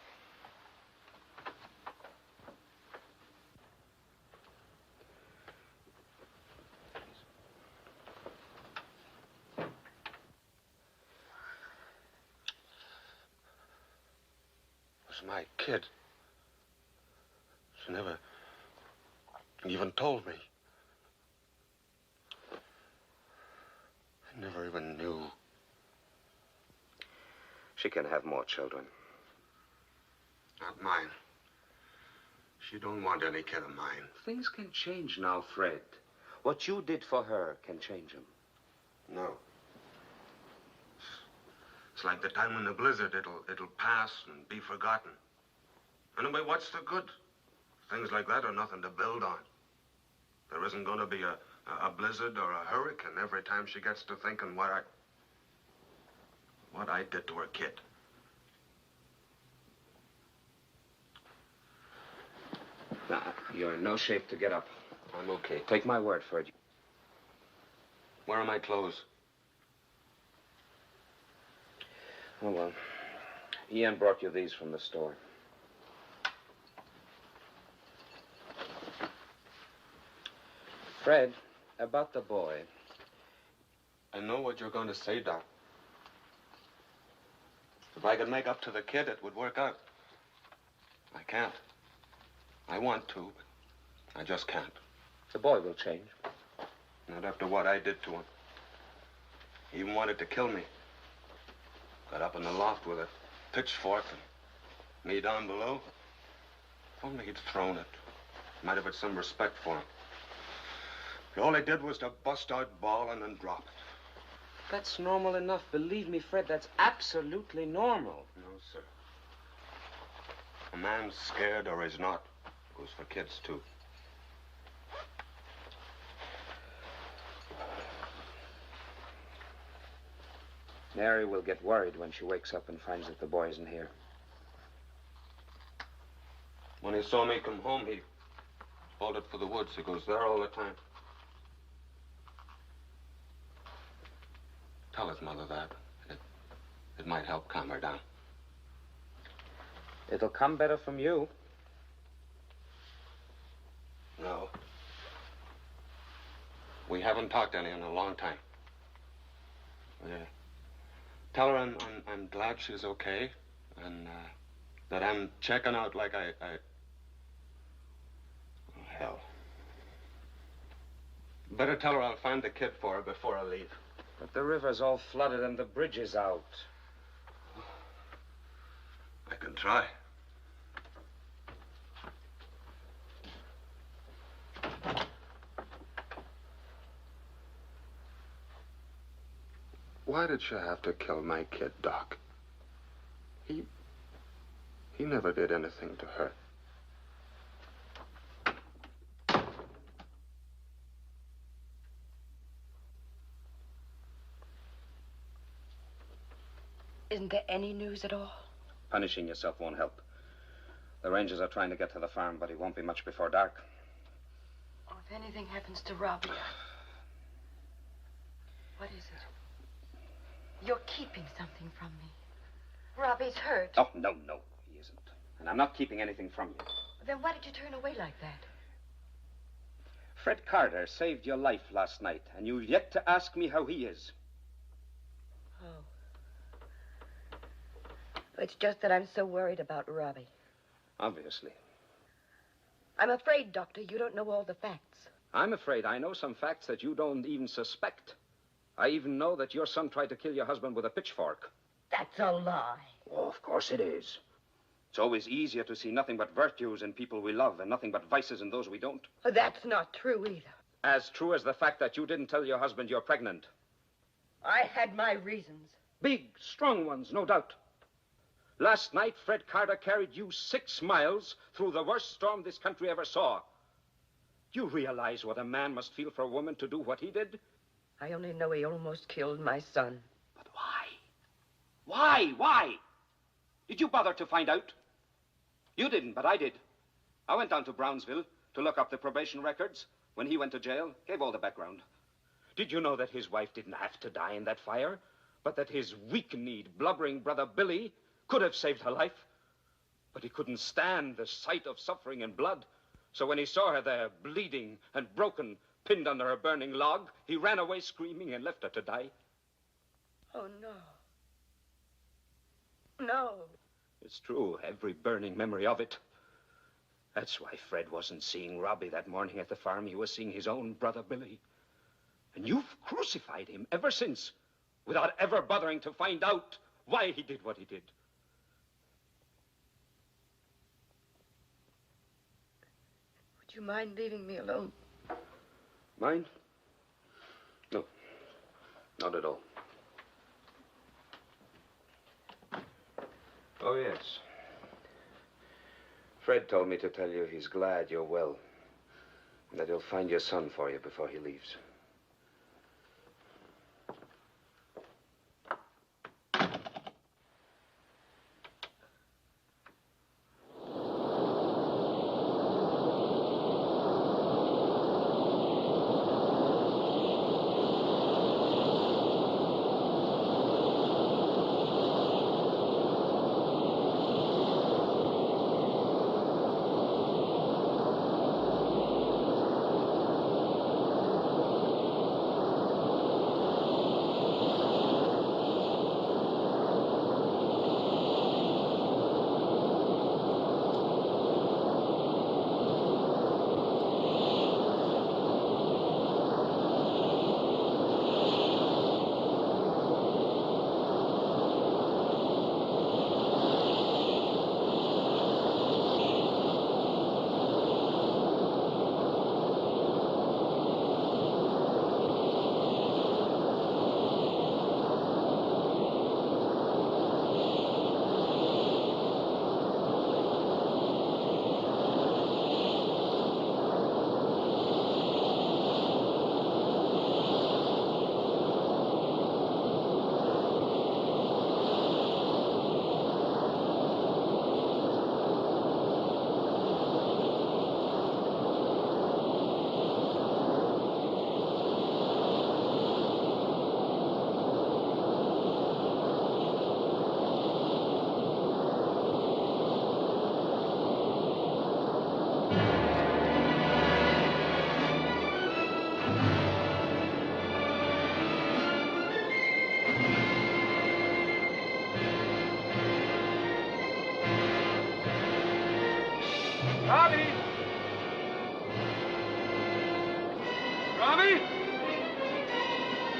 was my kid. She never even told me. I never even knew. She can have more children. Not mine. She don't want any kid of mine. Things can change now, Fred. What you did for her can change him. No. It's like the time when the blizzard, it'll pass and be forgotten. Anyway, what's the good? Things like that are nothing to build on. There isn't going to be a blizzard or a hurricane every time she gets to thinking what I did to her kid. Now, you're in no shape to get up. I'm okay. Take my word for it. Where are my clothes? Oh, well. Ian brought you these from the store. Fred, about the boy. I know what you're going to say, Doc. If I could make up to the kid, it would work out. I can't. I want to, but I just can't. The boy will change. Not after what I did to him. He even wanted to kill me. Got up in the loft with a pitchfork and me down below. If only he'd thrown it. Might have had some respect for him. But all he did was to bust out bawling and drop it. That's normal enough. Believe me, Fred, that's absolutely normal. No, sir. A man's scared or he's not. Goes for kids, too. Mary will get worried when she wakes up and finds that the boy isn't here. When he saw me come home, he bolted for the woods. He goes there all the time. Tell his mother that. It might help calm her down. It'll come better from you. No. We haven't talked any in a long time. Yeah. Tell her I'm glad she's okay, and that I'm checking out like I... Oh, hell. Better tell her I'll find the kid for her before I leave. But the river's all flooded and the bridge is out. I can try. Why did she have to kill my kid, Doc? He never did anything to her. Isn't there any news at all? Punishing yourself won't help. The Rangers are trying to get to the farm, but it won't be much before dark. Oh, if anything happens to Robbie. What is it? You're keeping something from me. Robbie's hurt. Oh, no, he isn't. And I'm not keeping anything from you. Then why did you turn away like that? Fred Carter saved your life last night, and you've yet to ask me how he is. Oh. It's just that I'm so worried about Robbie. Obviously. I'm afraid, Doctor, you don't know all the facts. I'm afraid I know some facts that you don't even suspect. I even know that your son tried to kill your husband with a pitchfork. That's a lie. Oh, of course it is. It's always easier to see nothing but virtues in people we love and nothing but vices in those we don't. That's not true either. As true as the fact that you didn't tell your husband you're pregnant. I had my reasons. Big, strong ones, no doubt. Last night, Fred Carter carried you 6 miles through the worst storm this country ever saw. Do you realize what a man must feel for a woman to do what he did? I only know he almost killed my son. But why? Why? Did you bother to find out? You didn't, but I did. I went down to Brownsville to look up the probation records. When he went to jail, gave all the background. Did you know that his wife didn't have to die in that fire, but that his weak-kneed, blubbering brother Billy could have saved her life? But he couldn't stand the sight of suffering and blood. So when he saw her there, bleeding and broken, pinned under a burning log, he ran away screaming and left her to die. Oh, no. No. It's true, every burning memory of it. That's why Fred wasn't seeing Robbie that morning at the farm. He was seeing his own brother Billy. And you've crucified him ever since, without ever bothering to find out why he did what he did. Would you mind leaving me alone? Mind? No, not at all. Oh, yes. Fred told me to tell you he's glad you're well, and that he'll find your son for you before he leaves. Robbie! Robbie?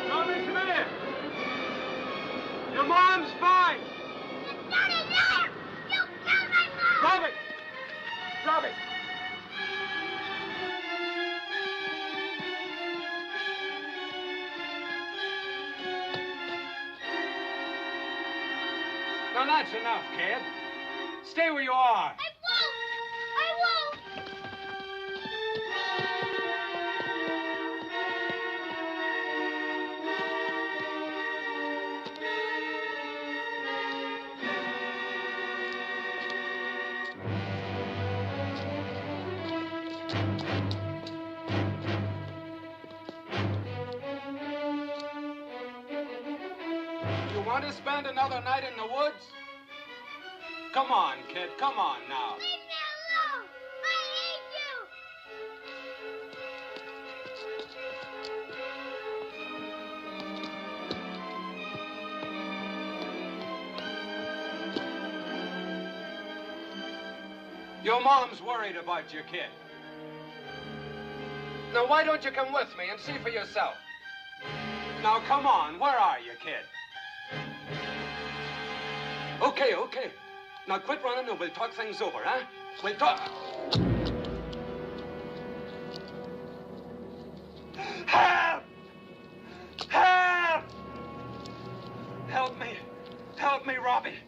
Robbie, come here! Your mom's fine! Not a liar! You killed my mom! Robbie! Robbie! Now that's enough, kid. Stay where you are. I won't! You want to spend another night in the woods? Come on, kid. Come on now. Leave me alone! I hate you! Your mom's worried about your kid. Now, why don't you come with me and see for yourself? Now, come on. Where are you, kid? Okay, okay. Now, quit running and we'll talk things over, huh? We'll talk... Help! Help! Help me. Help me, Robbie.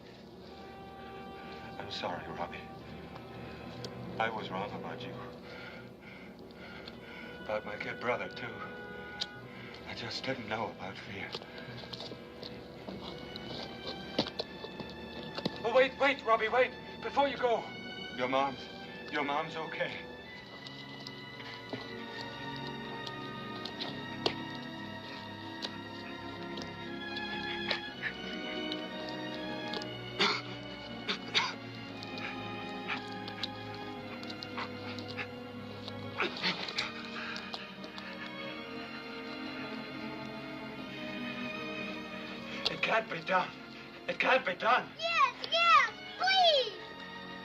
I'm sorry, Robbie. I was wrong about you. About my kid brother, too. I just didn't know about fear. Oh, wait, Robbie, wait. Before you go. Your mom's okay. It can't be done. It can't be done. Yes, yes! Please Please!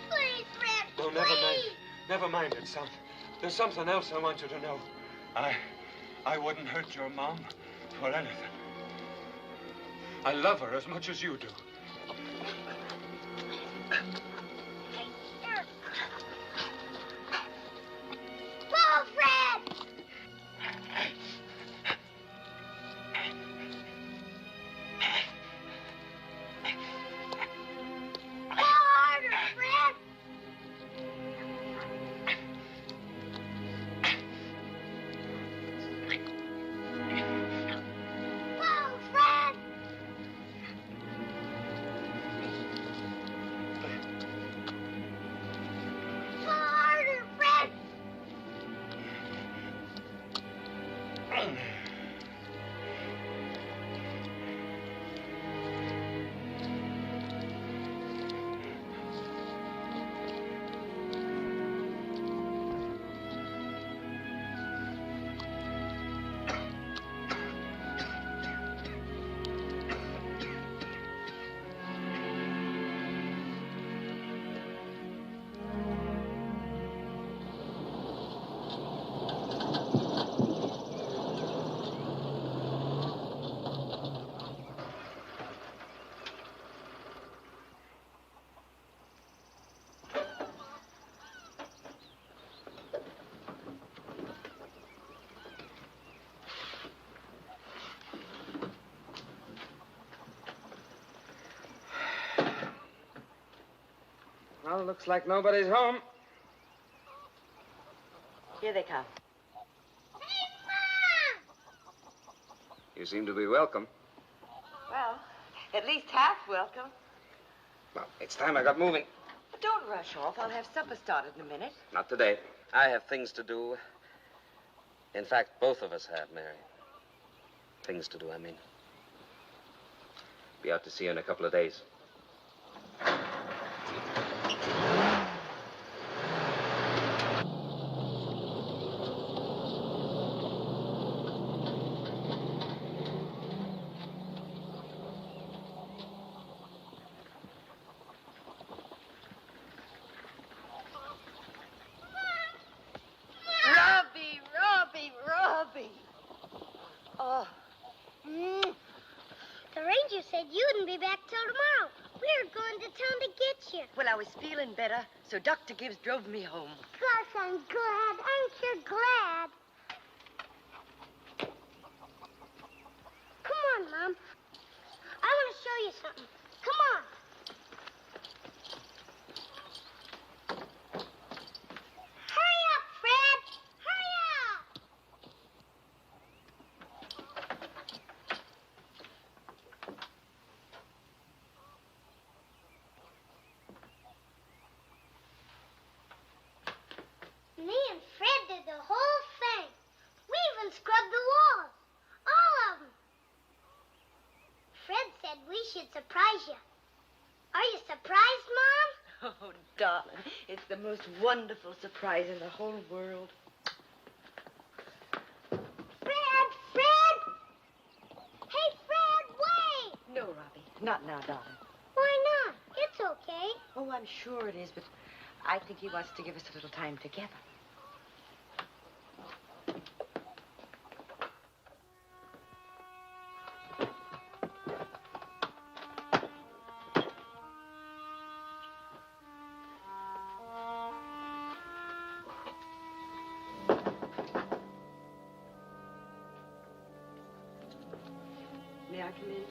Please, Fred, No, never mind. Never mind it, son. There's something else I want you to know. I wouldn't hurt your mom for anything. I love her as much as you do. Whoa, Fred! Go harder, Fred! Whoa, Fred! Go harder, Fred! Well, looks like nobody's home. Here they come. You seem to be welcome. Well, at least half welcome. Well, it's time I got moving. But don't rush off. I'll have supper started in a minute. Not today. I have things to do. In fact, both of us have, Mary. Things to do, I mean. Be out to see you in a couple of days. Robbie. Oh. The ranger said you wouldn't be back till tomorrow. We were going to town to get you. Well, I was feeling better, so Dr. Gibbs drove me home. Gosh, I'm glad. Aren't you glad? Come on, Mom. I want to show you something. Come on. Hurry up, Fred. Hurry up. Me and Fred did the whole thing. We even scrubbed the walls. All of them. Fred said we should surprise you. Are you surprised, Mom? Oh, darling, it's the most wonderful surprise in the whole world. Fred! Fred! Hey, Fred, wait! No, Robbie, not now, darling. Why not? It's okay. Oh, I'm sure it is, but I think he wants to give us a little time together. May I come in?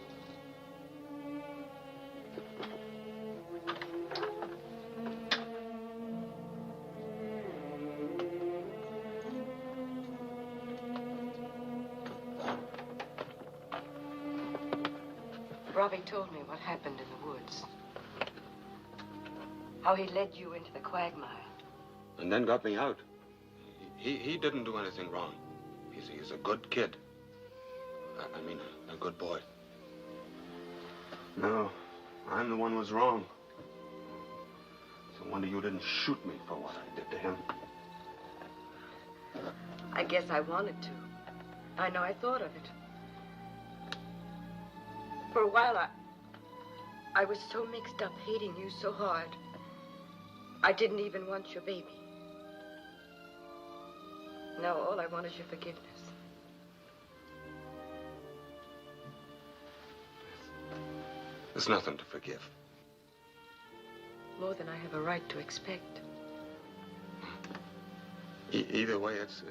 Robbie told me what happened in the woods. How he led you into the quagmire. And then got me out. He didn't do anything wrong. He's a good kid. I mean, a good boy. No, I'm the one who was wrong. It's a wonder you didn't shoot me for what I did to him. I guess I wanted to. I know I thought of it. For a while, I was so mixed up hating you so hard. I didn't even want your baby. Now all I want is your forgiveness. There's nothing to forgive. More than I have a right to expect. Either way, it's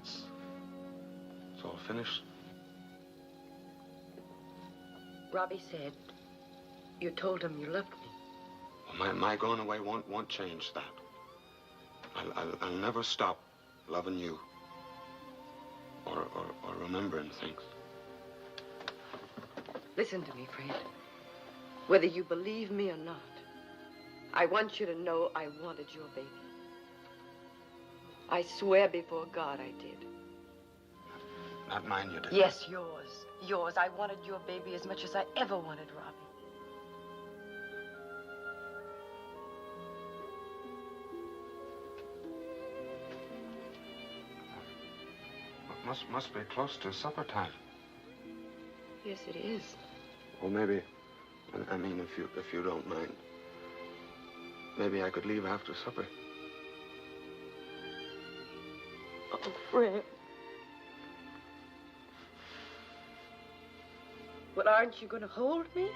all finished. Robbie said you told him you loved me. Well, my going away won't change that. I'll never stop loving you or remembering things. Listen to me, Fred. Whether you believe me or not, I want you to know I wanted your baby. I swear before God I did. Not mine, you did. Yes, yours. Yours. I wanted your baby as much as I ever wanted Robbie. Must be close to supper time. Yes, it is. Well, maybe, I mean, if you don't mind, maybe I could leave after supper. Oh, Fred. But aren't you going to hold me?